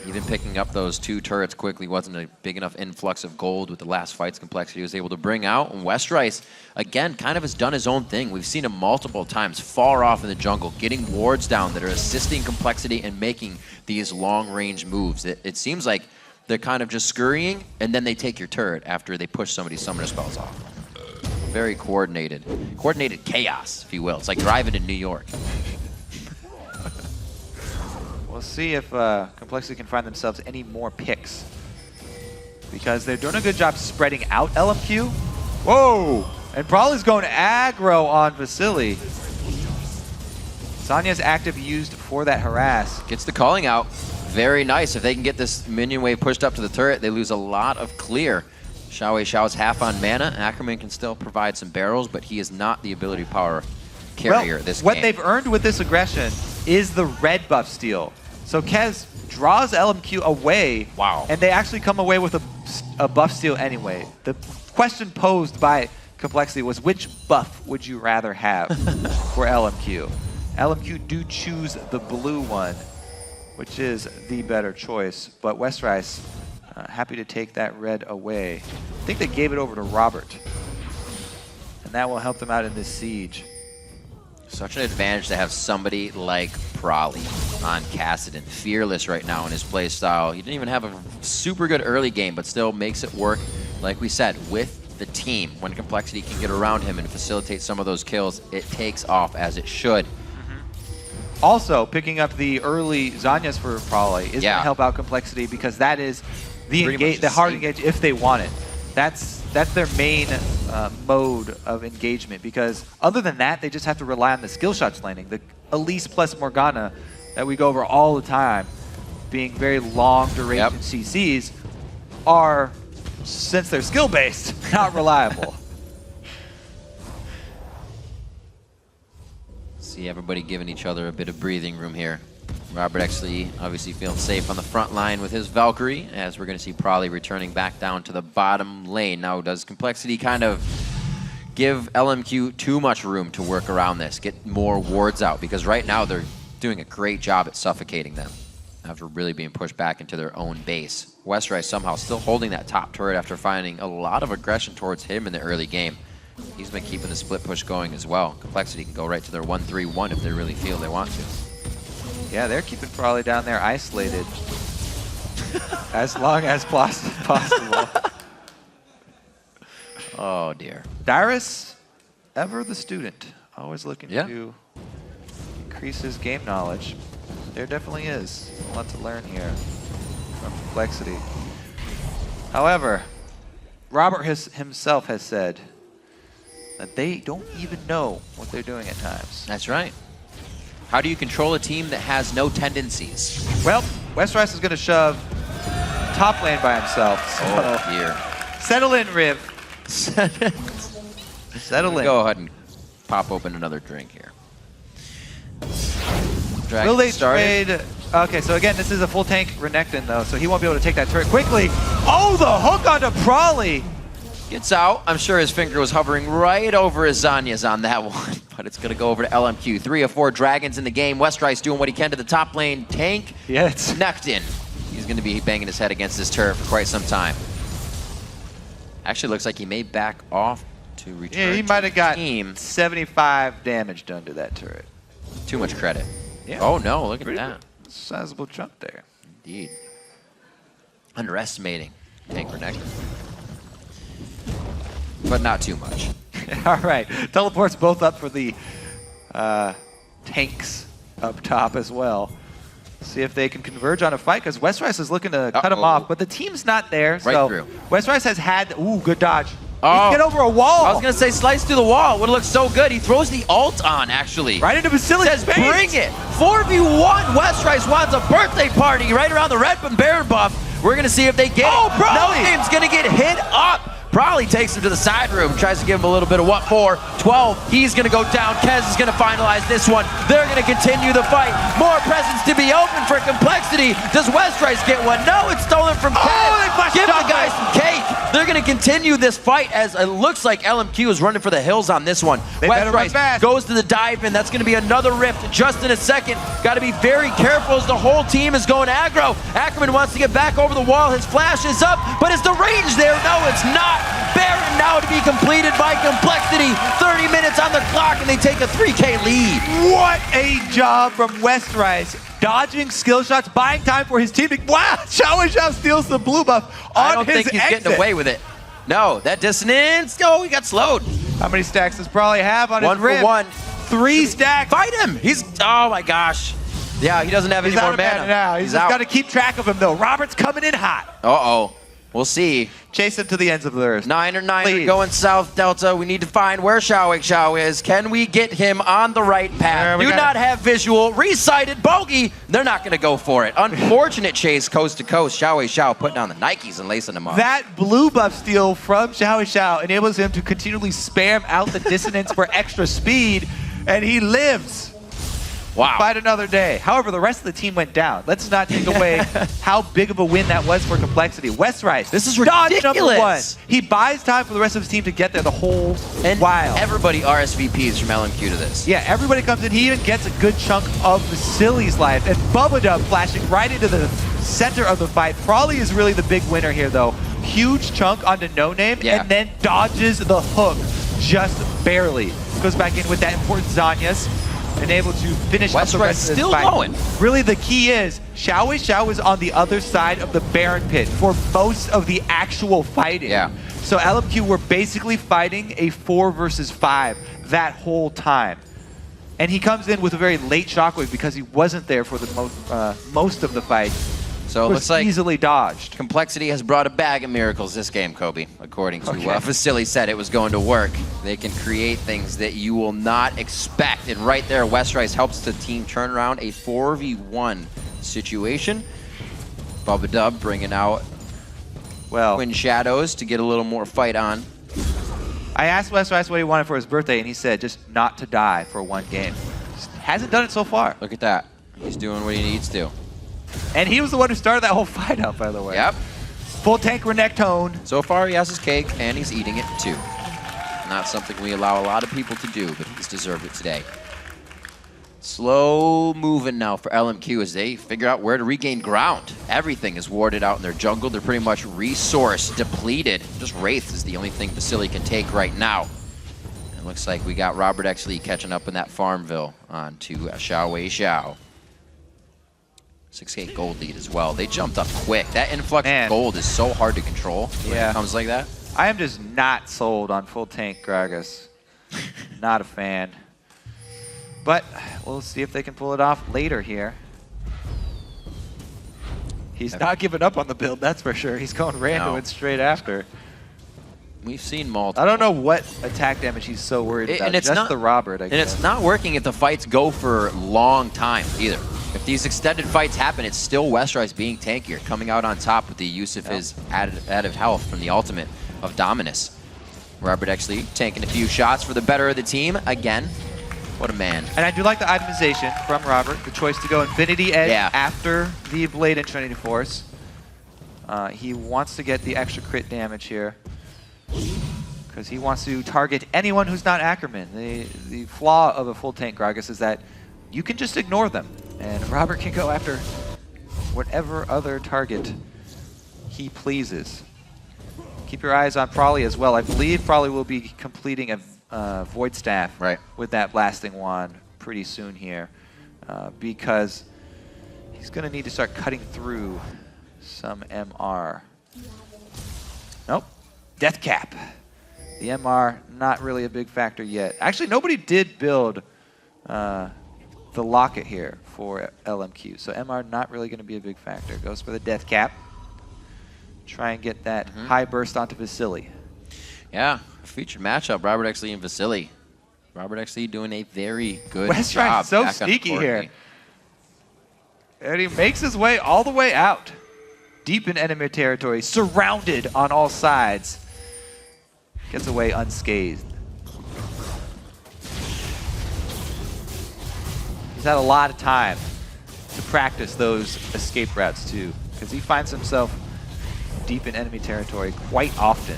Even picking up those 2 turrets quickly wasn't a big enough influx of gold with the last fight's complexity he was able to bring out. And Westrice, again, kind of has done his own thing. We've seen him multiple times far off in the jungle, getting wards down that are assisting complexity and making these long-range moves. It seems like they're kind of just scurrying, and then they take your turret after they push somebody's summoner spells off. Very coordinated. Coordinated chaos, if you will. It's like driving in New York. We'll see if Complexity can find themselves any more picks, because they're doing a good job spreading out LMQ. Whoa! And Brawly's going aggro on Vasily. Zanya's active used for that harass. Gets the calling out. Very nice. If they can get this minion wave pushed up to the turret, they lose a lot of clear. Xiao's half on mana. Ackerman can still provide some barrels, but he is not the ability power carrier this game. What they've earned with this aggression is the red buff steal. So Kez draws LMQ away, wow, and they actually come away with a buff steal anyway. The question posed by Complexity was, which buff would you rather have for LMQ? LMQ do choose the blue one, which is the better choice, but Westrice happy to take that red away. I think they gave it over to Robert, and that will help them out in this siege. Such an advantage to have somebody like Prolly on Kassadin. Fearless right now in his play style. He didn't even have a super good early game, but still makes it work, like we said, with the team. When Complexity can get around him and facilitate some of those kills, it takes off as it should. Also, picking up the early Zanyas for Prolly is going to help out Complexity, because that is the hard engage if they want it. That's their main mode of engagement, because other than that, they just have to rely on the skill shots landing. The Elise plus Morgana that we go over all the time, being very long duration CCs, are, since they're skill-based, not reliable. See everybody giving each other a bit of breathing room here. Robert actually obviously feeling safe on the front line with his Valkyrie, as we're going to see Prolly returning back down to the bottom lane. Now, does Complexity kind of give LMQ too much room to work around this, get more wards out? Because right now they're doing a great job at suffocating them after really being pushed back into their own base. Westrice somehow still holding that top turret after finding a lot of aggression towards him in the early game. He's been keeping the split push going as well. Complexity can go right to their 1-3-1 if they really feel they want to. Yeah, they're keeping Prolly down there isolated as long as possible. Oh, dear. Dyrus, ever the student, always looking to increase his game knowledge. There definitely is a lot to learn here from Complexity. However, Robert himself has said that they don't even know what they're doing at times. That's right. How do you control a team that has no tendencies? Well, Westrice is going to shove top lane by himself. So oh, dear. Settle in, Riv. Settle in. Go ahead and pop open another drink here. Will they trade? Okay, so again, this is a full tank Renekton, though, so he won't be able to take that turret quickly. Oh, the hook onto Prolly! Gets out. I'm sure his finger was hovering right over his Zanya's on that one, but it's going to go over to LMQ. 3 of 4 dragons in the game. Westrice doing what he can to the top lane. Tank necked in. He's going to be banging his head against this turret for quite some time. Actually, looks like he may back off to return. Yeah, he might have got 75 damage done to that turret. Too much credit. Yeah. Oh, no, look at that. Sizable chunk there. Indeed. Underestimating Tank Renekton. But not too much. All right, teleports both up for the tanks up top as well. See if they can converge on a fight, because Westrice is looking to cut him off, but the team's not there. Right so through. Westrice has had, good dodge. Oh. He can get over a wall. I was going to say slice through the wall. It would look so good. He throws the ult on, actually. Right into Vasily's Says, face. bring it. 4v1. Westrice wants a birthday party right around the red and Baron buff. We're going to see if they get it. Prolly! No name's going to get hit up. Probably takes him to the side room, tries to give him a little bit of what for. 12, he's gonna go down. Kez is gonna finalize this one. They're gonna continue the fight. More presents to be open for Complexity. Does Westrice get one? No, it's stolen from Kez. Give the guys some cake. They're gonna continue this fight as it looks like LMQ is running for the hills on this one. Westrice goes to the dive in. That's gonna be another rift just in a second. Gotta be very careful as the whole team is going aggro. Ackerman wants to get back over the wall. His flash is up, but is the range there? No, it's not. Baron now to be completed by Complexity. 30 minutes on the clock, and they take a 3K lead. What a job from Westrice. Dodging skill shots, buying time for his team. Wow, Xiao steals the blue buff on his exit. I don't think he's getting away with it. No, that dissonance. Oh, he got slowed. How many stacks does Probably have on his One for one. 3 stacks. Fight him. He's, oh my gosh. Yeah, he doesn't have any more mana. Now. He's just got to keep track of him, though. Robert's coming in hot. Uh-oh. We'll see. Chase him to the ends of the earth. Niner going south, Delta. We need to find where Xiao is. Can we get him on the right path? Do not have visual. Resighted bogey. They're not going to go for it. Unfortunate chase coast to coast. Xiao putting on the Nikes and lacing them up. That blue buff steal from Xiao enables him to continually spam out the dissonance for extra speed, and he lives. Wow. Fight another day. However, the rest of the team went down. Let's not take away how big of a win that was for Complexity. Westrice. This is ridiculous. Dodge number 1. He buys time for the rest of his team to get there the whole while. Everybody RSVPs from LMQ to this. Yeah, everybody comes in. He even gets a good chunk of Vasily's life. And Bubba Dub flashing right into the center of the fight. Probably is really the big winner here, though. Huge chunk onto No Name, and then dodges the hook just barely. Goes back in with that important Zanyas. And able to finish up the rest of this fight. Going. Really, the key is Xiao is on the other side of the Baron pit for most of the actual fighting. Yeah. So LMQ were basically fighting a 4 versus 5 that whole time. And he comes in with a very late shockwave because he wasn't there for the most of the fight. So it looks like easily dodged. Complexity has brought a bag of miracles this game, Kobe. According to Vasily said it was going to work. They can create things that you will not expect. And right there, Westrice helps the team turn around a 4v1 situation. Bubba Dub bringing out Twin Shadows to get a little more fight on. I asked Westrice what he wanted for his birthday, and he said just not to die for 1 game. Just hasn't done it so far. Look at that. He's doing what he needs to. And he was the one who started that whole fight out, by the way. Yep. Full tank Renekton. So far, he has his cake, and he's eating it, too. Not something we allow a lot of people to do, but he's deserved it today. Slow moving now for LMQ as they figure out where to regain ground. Everything is warded out in their jungle. They're pretty much resource depleted. Just Wraith is the only thing Vasily can take right now. It looks like we got Robert X. Lee catching up in that Farmville onto Xiao. 6K gold lead as well. They jumped up quick. That influx of gold is so hard to control when it comes like that. I am just not sold on full tank Gragas. Not a fan. But we'll see if they can pull it off later here. He's not giving up on the build, that's for sure. He's going random and straight after. We've seen multiple. I don't know what attack damage he's so worried about. And it's just not the Robert, I guess. And it's not working if the fights go for long time either. If these extended fights happen, it's still Westrice being tankier, coming out on top with the use of his added health from the ultimate of Dominus. Robert actually tanking a few shots for the better of the team again. What a man. And I do like the itemization from Robert, the choice to go Infinity Edge after the Blade and Trinity Force. He wants to get the extra crit damage here because he wants to target anyone who's not Ackerman. The flaw of a full tank Gragas is that you can just ignore them, and Robert can go after whatever other target he pleases. Keep your eyes on Probably as well. I believe Probably will be completing a Void Staff with that Blasting Wand pretty soon here because he's going to need to start cutting through some MR. Nope. Death Cap. The MR, not really a big factor yet. Actually, nobody did build the Locket here for LMQ, so MR not really going to be a big factor. Goes for the Death Cap. Try and get that high burst onto Vasily. Yeah, featured matchup, Robert X. Lee and Vasily. Robert X. Lee doing a very good Westrice job. So sneaky here. And he makes his way all the way out. Deep in enemy territory, surrounded on all sides. gets away unscathed. He's had a lot of time to practice those escape routes too, because he finds himself deep in enemy territory quite often.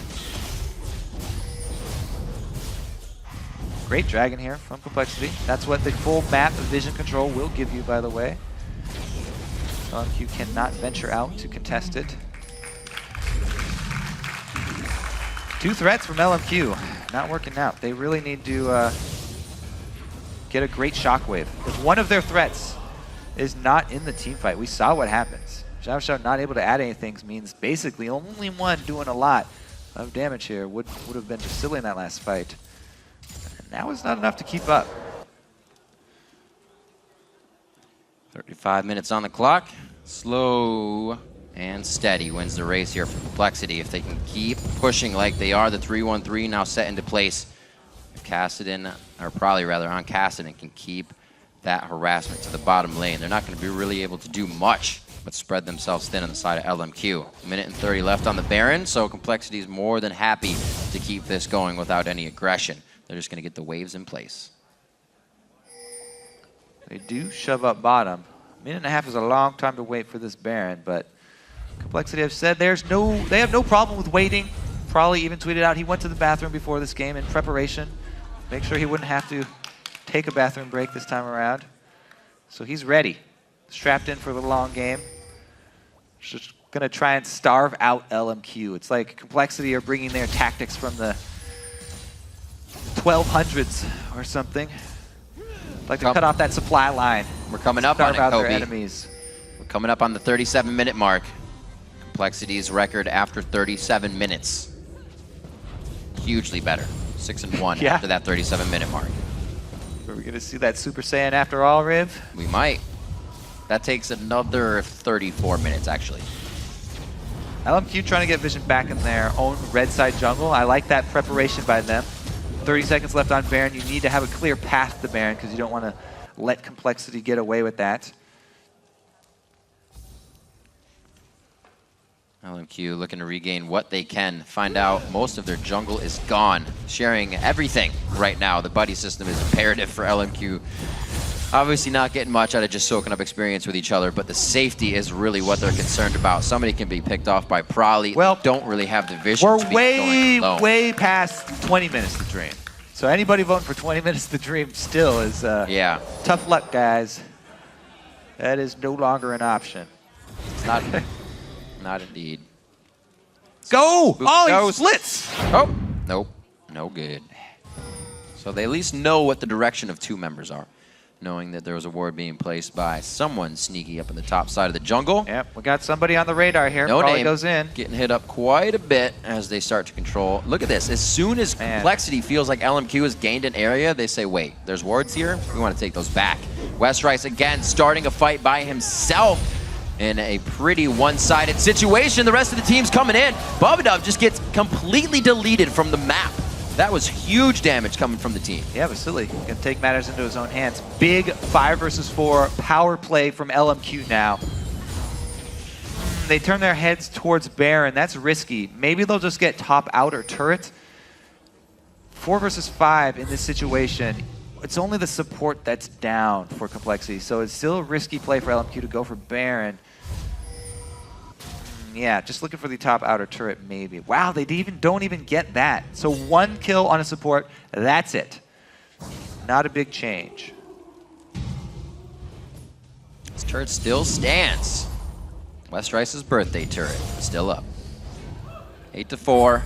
Great dragon here from Complexity. That's what the full map of vision control will give you, by the way. LMQ cannot venture out to contest it. 2 threats from LMQ, not working out. They really need to get a great shockwave. If one of their threats is not in the team fight, we saw what happens. Xiao Xiao not able to add anything means basically only one doing a lot of damage here would have been just silly in that last fight. And that was not enough to keep up. 35 minutes on the clock. Slow and steady wins the race here for Complexity. If they can keep pushing like they are, the 3-1-3 now set into place. Kassadin, or probably rather on Kassadin, can keep that harassment to the bottom lane. They're not going to be really able to do much but spread themselves thin on the side of LMQ. A minute and 30 left on the Baron, so Complexity is more than happy to keep this going without any aggression. They're just going to get the waves in place. They do shove up bottom. A minute and a half is a long time to wait for this Baron, but Complexity have said they have no problem with waiting. Probably even tweeted out he went to the bathroom before this game in preparation. Make sure he wouldn't have to take a bathroom break this time around. So he's ready, strapped in for the long game. Just gonna try and starve out LMQ. It's like Complexity are bringing their tactics from the 1200s or something. Like to cut off that supply line. We're coming up on it, starve out Kobe. their enemies. We're coming up on the 37-minute mark. Complexity's record after 37 minutes. Hugely better. 6-1 Yeah. after that 37-minute mark. Are we gonna see that Super Saiyan after all, Riv? We might. That takes another 34 minutes, actually. LMQ trying to get vision back in their own red side jungle. I like that preparation by them. 30 seconds left on Baron. You need to have a clear path to Baron because you don't want to let Complexity get away with that. LMQ looking to regain what they can. Find out most of their jungle is gone. Sharing everything right now. The buddy system is imperative for LMQ. Obviously not getting much out of just soaking up experience with each other, but the safety is really what they're concerned about. Somebody can be picked off by Prolly. Well, they don't really have the vision We're to be going alone. way past 20 minutes to dream. So anybody voting for 20 minutes to dream still is Yeah. tough luck, guys. That is no longer an option. It's not, not indeed. Go! Boop Oh, he goes. splits! Oh, nope, no good. So they at least know what the direction of 2 members are, knowing that there was a ward being placed by someone sneaky up in the top side of the jungle. Yep, we got somebody on the radar here. No Probably name. goes in. Getting hit up quite a bit as they start to control. Look at this. As soon as Complexity feels like LMQ has gained an area, they say, wait, there's wards here? We want to take those back. West Rice again starting a fight by himself in a pretty one-sided situation. The rest of the team's coming in. Bubadub just gets completely deleted from the map. That was huge damage coming from the team. Yeah, Vasily can take matters into his own hands. Big 5 versus 4 power play from LMQ now. They turn their heads towards Baron. That's risky. Maybe they'll just get top outer turret. 4 versus 5 in this situation. It's only the support that's down for Complexity, so it's still a risky play for LMQ to go for Baron. Yeah, just looking for the top outer turret, maybe. Wow, they don't even get that. So 1 kill on a support, that's it. Not a big change. This turret still stands. West Rice's birthday turret, still up. 8-4.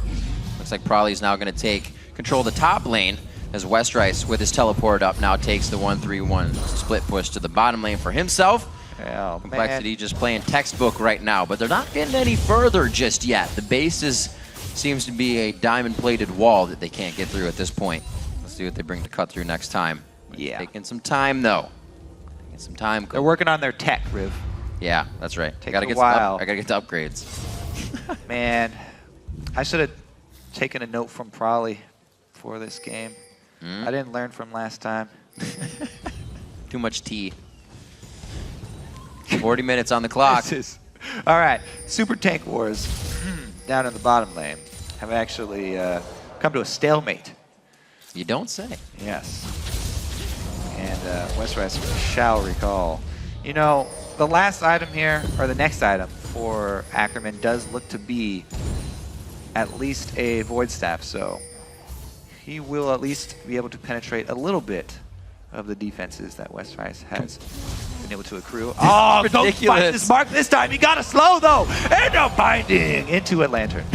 Looks like Prolly's now going to take control of the top lane as West Rice, with his teleport up, now takes the 1-3-1 split push to the bottom lane for himself. Oh, Complexity man. just playing textbook right now, but they're not getting any further just yet. The base seems to be a diamond-plated wall that they can't get through at this point. Let's see what they bring to cut through next time. Yeah. Taking some time, though. Taking some time. They're working on their tech, Riv. Yeah, that's right. I gotta a while. I gotta get the upgrades. Man, I should have taken a note from Prolly for this game. I didn't learn from last time. Too much tea. 40 minutes on the clock. All right, Super Tank Wars down in the bottom lane have actually come to a stalemate. You don't say. Yes. And Westrice shall recall. You know, the last item here, or the next item for Ackerman does look to be at least a Void Staff, so he will at least be able to penetrate a little bit of the defenses that Westrice has been able to accrue. Oh, ridiculous. Don't fight this mark this time. You got to slow, though. And a binding into a lantern.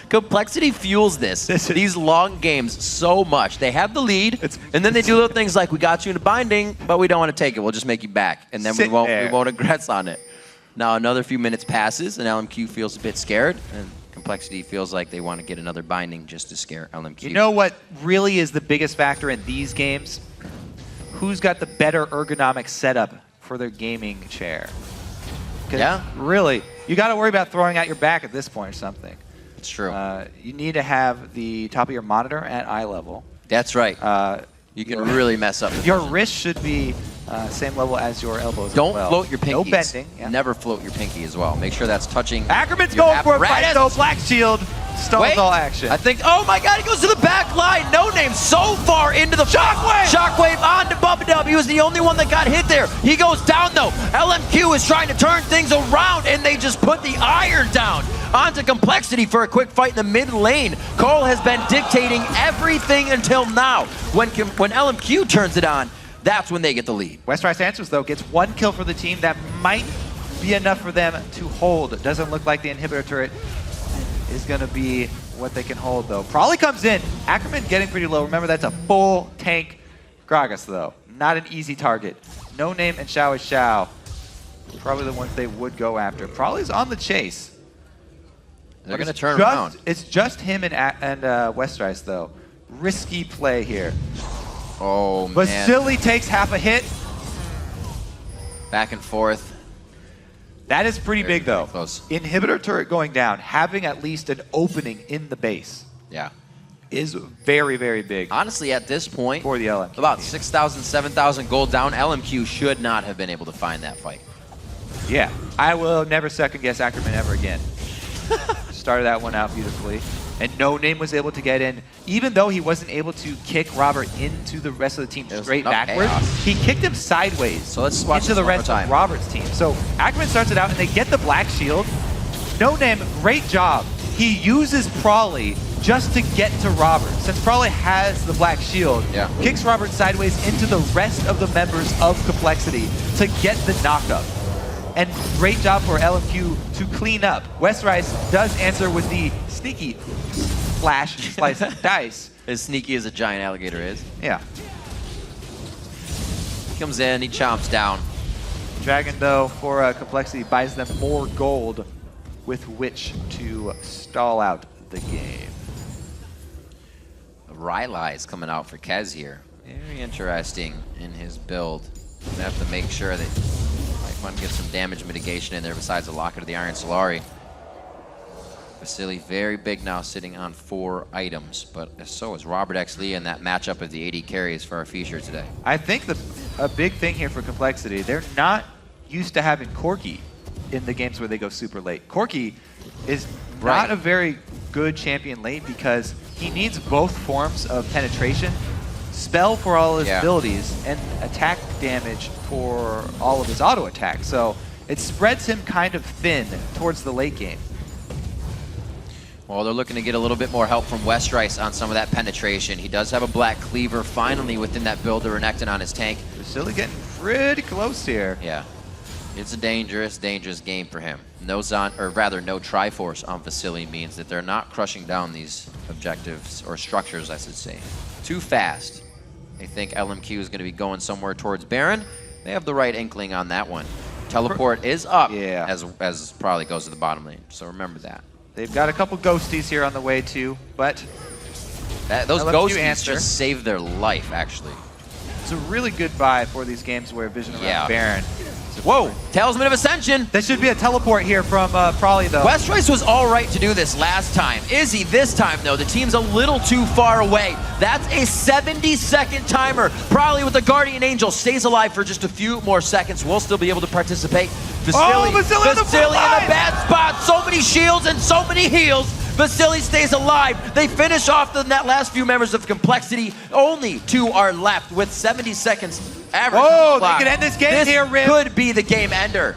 Complexity fuels these long games so much. They have the lead, and then they do little things like, we got you in a binding, but we don't want to take it. We'll just make you back, and then we won't aggress on it. Now another few minutes passes, and LMQ feels a bit scared, and Complexity feels like they want to get another binding just to scare LMQ. You know what really is the biggest factor in these games? Who's got the better ergonomic setup for their gaming chair? Yeah. Really, you got to worry about throwing out your back at this point or something. It's true. You need to have the top of your monitor at eye level. That's right. You can really mess up. Your wrist should be same level as your elbows. Don't as well. float your pinkies. No bending. Yeah. Never float your pinky as well. Make sure that's touching. Ackerman's your going for a fight apparatus. though. Black Shield stalls all action. I think, oh my God, he goes to the back line. No Name so far into the Shockwave. Shockwave on to Bubba Dub. He was the only one that got hit there. He goes down though. LMQ is trying to turn things around, and they just put the iron down onto Complexity for a quick fight in the mid lane. COL has been dictating everything until now. When LMQ turns it on, that's when they get the lead. Westrice answers though, gets 1 kill for the team. That might be enough for them to hold. It doesn't look like the inhibitor turret is going to be what they can hold though. Probably comes in. Ackerman getting pretty low. Remember, that's a full tank Gragas though. Not an easy target. No Name and Xiao is Xiao. Probably the ones they would go after. Probably's on the chase. They're going to turn around. It's just him and Westrice though. Risky play here. Oh, But man. Silly takes half a hit. Back and forth. That is pretty big though. Close. Inhibitor turret going down, having at least an opening in the base Yeah. is very, very big Honestly, at this point, for the LMQ. about 6,000, 7,000 gold down, LMQ should not have been able to find that fight. Yeah, I will never second guess Ackerman ever again. Started that one out beautifully. And No Name was able to get in, even though he wasn't able to kick Robert into the rest of the team straight backwards. chaos. He kicked him sideways So let's watch into this the one more rest time. of Robert's team. So Ackerman starts it out, and they get the Black Shield. No Name, great job. He uses Prawley just to get to Robert. Since Prawley has the Black Shield, kicks Robert sideways into the rest of the members of Complexity to get the knockup. And great job for LMQ to clean up. Westrice does answer with the sneaky flash slice of dice. As sneaky as a giant alligator is. Yeah. He comes in, he chomps down. Dragon, though, for Complexity, buys them more gold with which to stall out the game. Rylai is coming out for Kez here. Very interesting in his build. Gonna have to make sure that might want to get some damage mitigation in there besides the Locket of the Iron Solari. Vasily very big now, sitting on 4 items, but so is Robert X. Lee in that matchup of the AD carries for our feature today. I think a big thing here for Complexity, they're not used to having Corki in the games where they go super late. Corki is not a very good champion late because he needs both forms of penetration, spell for all his abilities, and attack damage for all of his auto attacks. So it spreads him kind of thin towards the late game. Well, they're looking to get a little bit more help from Westrice on some of that penetration. He does have a Black Cleaver finally within that build to Renekton on his tank. Vasily getting pretty close here. Yeah. It's a dangerous, dangerous game for him. No no Triforce on Vasily means that they're not crushing down these objectives, or structures, I should say, too fast. They think LMQ is going to be going somewhere towards Baron. They have the right inkling on that one. Teleport is up, as probably goes to the bottom lane, so remember that. They've got a couple ghosties here on the way too, but those ghosties just save their life, actually. It's a really good buy for these games where Vision around Baron. Whoa, Talisman of Ascension. There should be a teleport here from Prawley, though. Westrice was all right to do this last time. Izzy, this time, though, the team's a little too far away. That's a 70-second timer. Probably with the Guardian Angel stays alive for just a few more seconds. We'll still be able to participate. Vasily in a bad spot. So many shields and so many heals. Vasily stays alive. They finish off the last few members of Complexity. Only 2 are left with 70 seconds average. Oh, they could end this game here, Riv. Could be the game ender.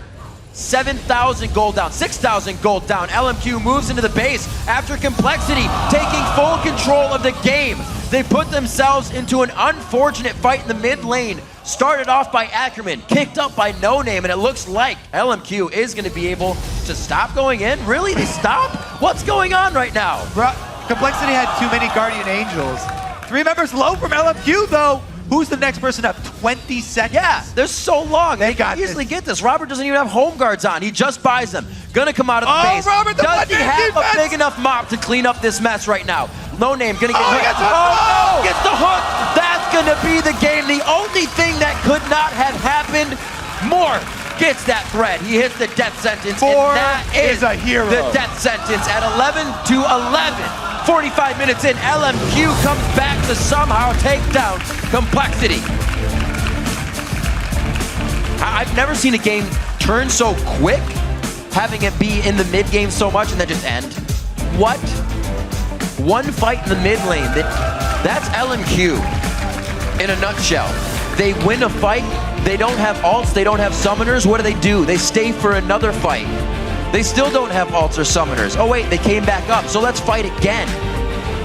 7,000 gold down, 6,000 gold down. LMQ moves into the base after Complexity taking full control of the game. They put themselves into an unfortunate fight in the mid lane. Started off by Ackerman, kicked up by No Name, and it looks like LMQ is going to be able to stop going in. Really? They stop? What's going on right now? Complexity had too many Guardian Angels. 3 members low from LMQ, though. Who's the next person up? 20 seconds? Yeah, they're so long. They can easily get this. Robert doesn't even have home guards on. He just buys them. Gonna come out of the base. Robert, does he have a big enough mop to clean up this mess right now? No Name gonna get hooked. Oh, no! Gets the hook. That's gonna be the game. The only thing that could not have happened. More gets that thread. He hits the death sentence. And that is a hero. The death sentence at 11-11. 45 minutes in, LMQ comes back to somehow take down Complexity. I've never seen a game turn so quick, having it be in the mid game so much and then just end. What? One fight in the mid lane. That's LMQ in a nutshell. They win a fight, they don't have ults, they don't have summoners. What do? They stay for another fight. They still don't have ults or summoners. Oh wait, they came back up, so let's fight again.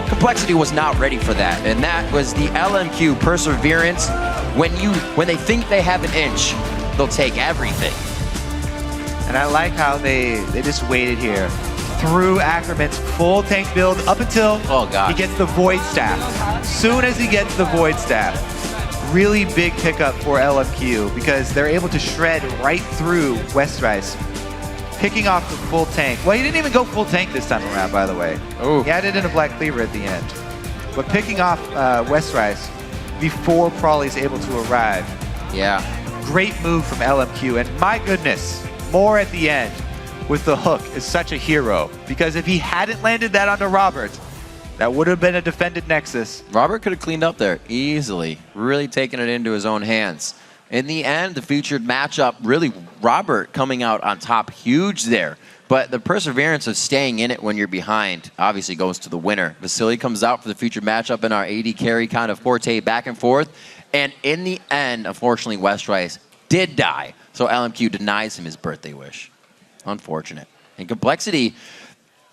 Complexity was not ready for that, and that was the LMQ perseverance. When they think they have an inch, they'll take everything. And I like how they just waited here through Ackerman's full tank build up until he gets the Void Staff. Soon as he gets the Void Staff, really big pickup for LMQ because they're able to shred right through Westrice, picking off the full tank. Well, he didn't even go full tank this time around, by the way. Ooh. He added in a Black Cleaver at the end. But picking off Westrice before Prawley's able to arrive. Yeah. Great move from LMQ. And my goodness, more at the end with the hook is such a hero. Because if he hadn't landed that onto Robert, that would have been a defended Nexus. Robert could have cleaned up there easily, really taking it into his own hands. In the end, the featured matchup, really Robert coming out on top, huge there. But the perseverance of staying in it when you're behind obviously goes to the winner. Vasily comes out for the featured matchup in our AD carry kind of forte back and forth. And in the end, unfortunately, Westrice did die. So LMQ denies him his birthday wish. Unfortunate. And Complexity,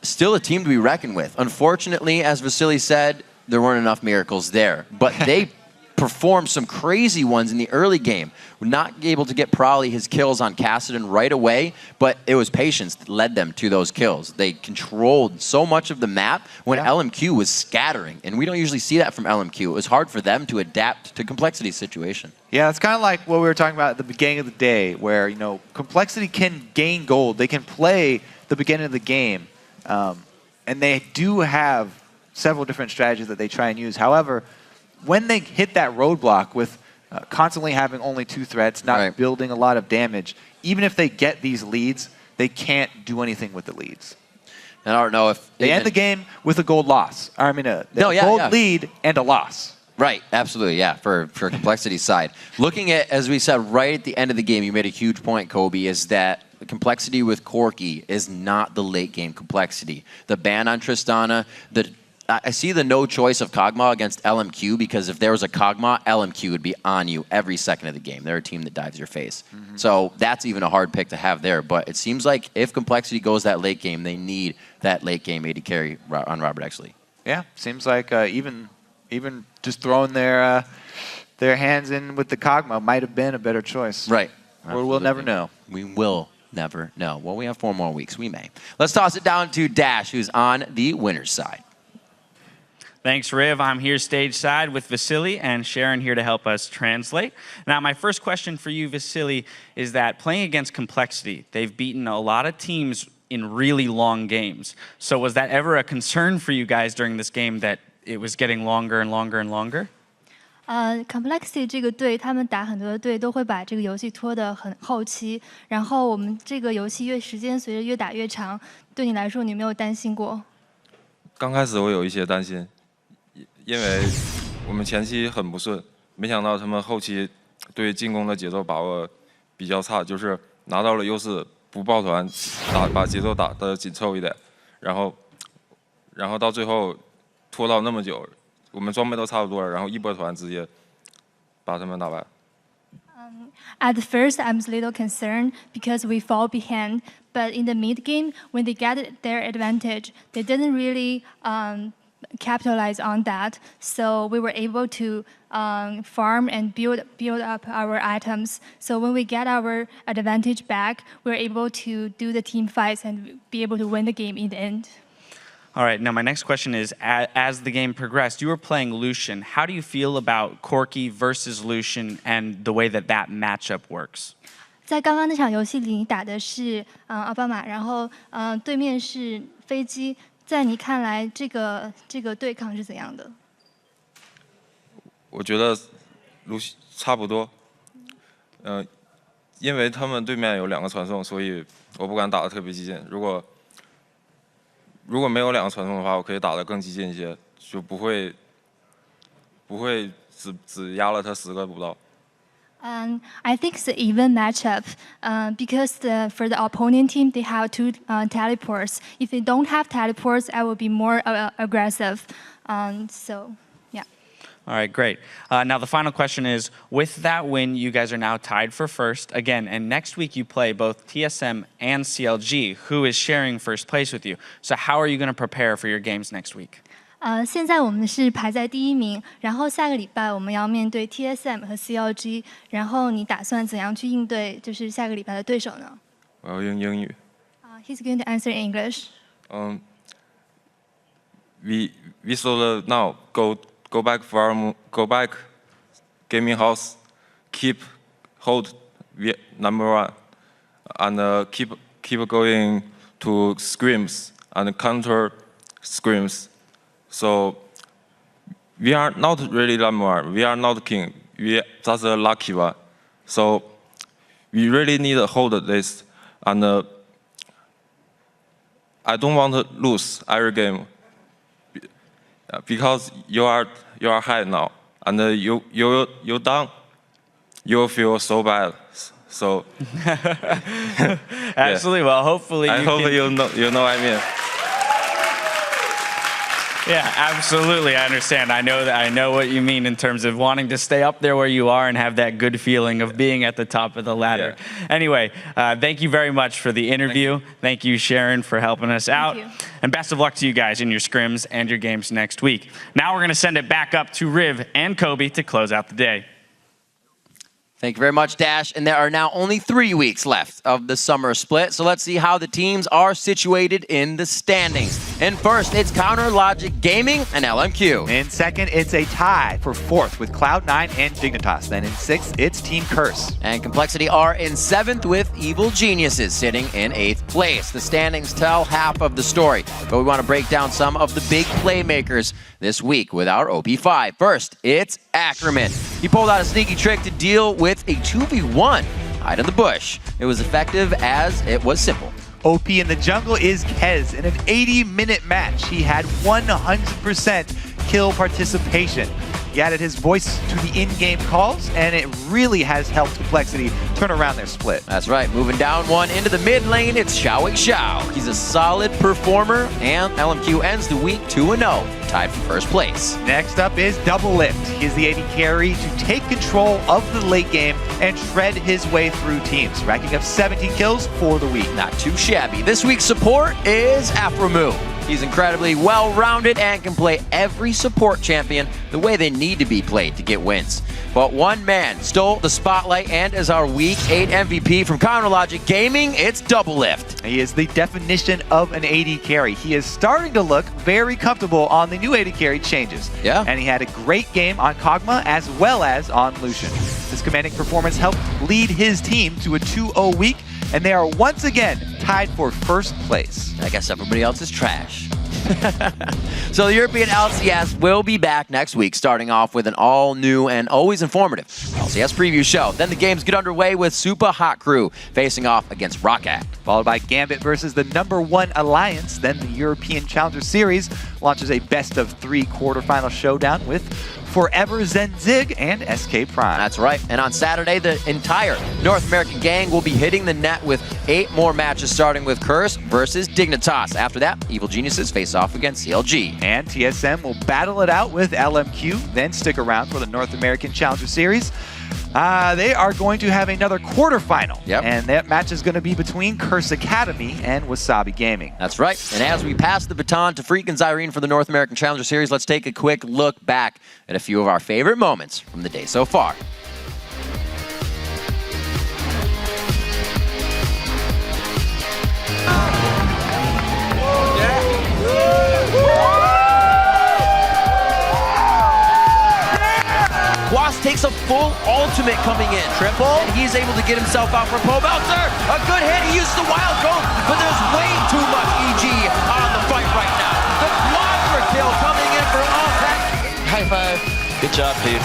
still a team to be reckoned with. Unfortunately, as Vasily said, there weren't enough miracles there. But they performed some crazy ones in the early game. We're not able to get Prawley his kills on Kassadin right away, but it was patience that led them to those kills. They controlled so much of the map when LMQ was scattering, and we don't usually see that from LMQ. It was hard for them to adapt to Complexity's situation. Yeah, it's kind of like what we were talking about at the beginning of the day, where, you know, Complexity can gain gold. They can play the beginning of the game, and they do have several different strategies that they try and use. However, when they hit that roadblock with constantly having only 2 threats, not building a lot of damage, even if they get these leads, they can't do anything with the leads. And I don't know if they end the game with a gold loss. I mean, a gold lead and a loss. Right, absolutely, yeah, for Complexity's side. Looking at, as we said, right at the end of the game, you made a huge point, Kobe, is that the Complexity with Corki is not the late game Complexity. The ban on Tristana, I see the no choice of Kog'Maw against LMQ because if there was a Kog'Maw, LMQ would be on you every second of the game. They're a team that dives your face. So that's even a hard pick to have there. But it seems like if Complexity goes that late game, they need that late game AD carry on Robert Exley. Yeah, seems like even just throwing their hands in with the Kog'Maw might have been a better choice. Right. Or we'll never know. We will never know. Well, we have 4 more weeks. We may. Let's toss it down to Dash, who's on the winner's side. Thanks, Riv. I'm here stage side with Vasily and Sharon here to help us translate. Now, my first question for you, Vasily, is that playing against Complexity, they've beaten a lot of teams in really long games. So was that ever a concern for you guys during this game that it was getting longer and longer and longer? Complexity 这个队，他们打很多的队都会把这个游戏拖得很后期，然后我们这个游戏时间随着越打越长，对你来说，你没有担心过？刚开始我有一些担心。因为我们前期很不顺，没想到他们后期对进攻的节奏把握比较差，就是拿到了优势不抱团，把节奏打得紧凑一点。然后然后到最后拖到那么久，我们装备都差不多了，然后一波团直接把他们打败。At first, I'm a little concerned because we fall behind. But in the mid game, when they get their advantage, they didn't really capitalize on that. So we were able to farm and build up our items. So when we get our advantage back, we're able to do the team fights and be able to win the game in the end. All right, now my next question is, as the game progressed, you were playing Lucian. How do you feel about Corki versus Lucian and the way that matchup works? 在刚刚那场游戏里，你打的是奥巴马，然后对面是飞机。在你看来，这个对抗是怎样的？我觉得差不多。因为他们对面有2个传送，所以我不敢打得特别激进。如果没有2个传送的话，我可以打得更激进一些，就不会只压了他10个不到。I think it's an even matchup because for the opponent team, they have 2 teleports. If they don't have teleports, I will be more aggressive. So, yeah. All right, great. Now the final question is, with that win, you guys are now tied for first again, and next week you play both TSM and CLG, who is sharing first place with you. So how are you going to prepare for your games next week? 现在我们是排在第1名，然后下个礼拜我们要面对 TSM 和 CLG， 然后你打算怎样去应对就是下个礼拜的对手呢？我要用英语。He's going to answer in English. We solo now go back gaming house, hold number 1, and keep going to scrims and counter scrims. So we are not really number 1. We are not king. We just a lucky one. So we really need to hold this, and I don't want to lose every game because you are high now, and you down, you will feel so bad. So absolutely. Well, hopefully I hope you know what I mean. Yeah, absolutely. I understand. I know what you mean in terms of wanting to stay up there where you are and have that good feeling of being at the top of the ladder. Yeah. Anyway, thank you very much for the interview. Thank you, Sharon, for helping us out. you. And best of luck to you guys in your scrims and your games next week. Now we're going to send it back up to Riv and Kobe to close out the day. Thank you very much, Dash. And there are now only 3 weeks left of the summer split. So let's see how the teams are situated in the standings. And first, it's Counter Logic Gaming and LMQ. In second, it's a tie for 4th with Cloud9 and Dignitas. Then in 6th, it's Team Curse. And Complexity are in 7th with Evil Geniuses sitting in 8th place. The standings tell half of the story, but we want to break down some of the big playmakers this week with our OP5. First, it's Ackerman. He pulled out a sneaky trick to deal with a 2v1 hide in the bush. It was effective as it was simple. OP in the jungle is Kez. In an 80-minute match, he had 100% kill participation. He added his voice to the in-game calls, and it really has helped Complexity turn around their split. That's right. Moving down 1 into the mid lane, it's Xiaowei Xiao. He's a solid performer, and LMQ ends the week 2-0, tied for first place. Next up is Double Lift. He's the AD carry to take control of the late game and shred his way through teams, racking up 17 kills for the week. Not too shabby. This week's support is Aframu. He's incredibly well-rounded and can play every support champion the way they need to be played to get wins. But one man stole the spotlight and is our Week 8 MVP from Counter Logic Gaming, it's Double Lift. He is the definition of an AD carry. He is starting to look very comfortable on the new AD carry changes. Yeah. And he had a great game on Kog'Maw as well as on Lucian. This commanding performance helped lead his team to a 2-0 week, and they are once again tied for first place. I guess everybody else is trash. So the European LCS will be back next week, starting off with an all-new and always informative LCS preview show. Then the games get underway with Super Hot Crew facing off against Rocket. Followed by Gambit versus the #1 Alliance. Then the European Challenger Series launches a best-of-3 quarterfinal showdown with Forever Zenzig, and SK Prime. That's right. And on Saturday, the entire North American gang will be hitting the net with 8 more matches, starting with Curse versus Dignitas. After that, Evil Geniuses face off against CLG. And TSM will battle it out with LMQ, then stick around for the North American Challenger Series. They are going to have another quarterfinal, and that match is going to be between Curse Academy and Wasabi Gaming. That's right. And as we pass the baton to Freak and Zyrene for the North American Challenger Series, let's take a quick look back at a few of our favorite moments from the day so far. Wasp takes a full ultimate coming in. Triple. And he's able to get himself out for Pobelter. A good hit. He uses the wild goat, but there's way too much EG on the fight right now. The quadra kill coming in for Allpack. High five. Good job, dude.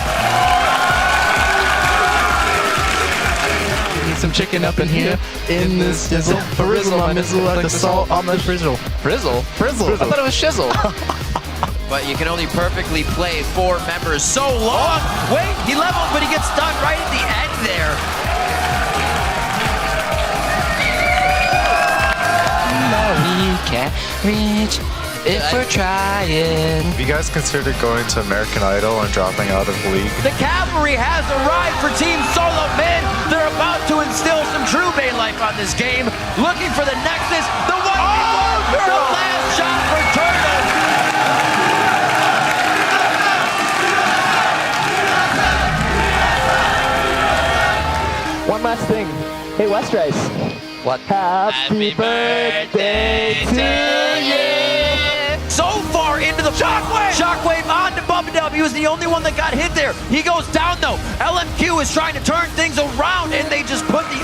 Need some chicken up in here. In this sizzle. Frizzle my mizzle like the salt on the frizzle. Frizzle? Frizzle? I thought it was shizzle. But you can only perfectly play 4 members so long. Wait, he levels, but he gets stunned right at the end there. No, we can't reach if we're trying. Have you guys considered going to American Idol and dropping out of the league? The cavalry has arrived for Team Solo Mid. They're about to instill some true Bay life on this game. Looking for the Nexus. The 1v1. The last shot for Turtle. One last thing. Hey, Westrice. What? Happy birthday to you. So far into the Shockwave! Shockwave on to Bubba Dub. He was the only one that got hit there. He goes down though. LMQ is trying to turn things around and they just put the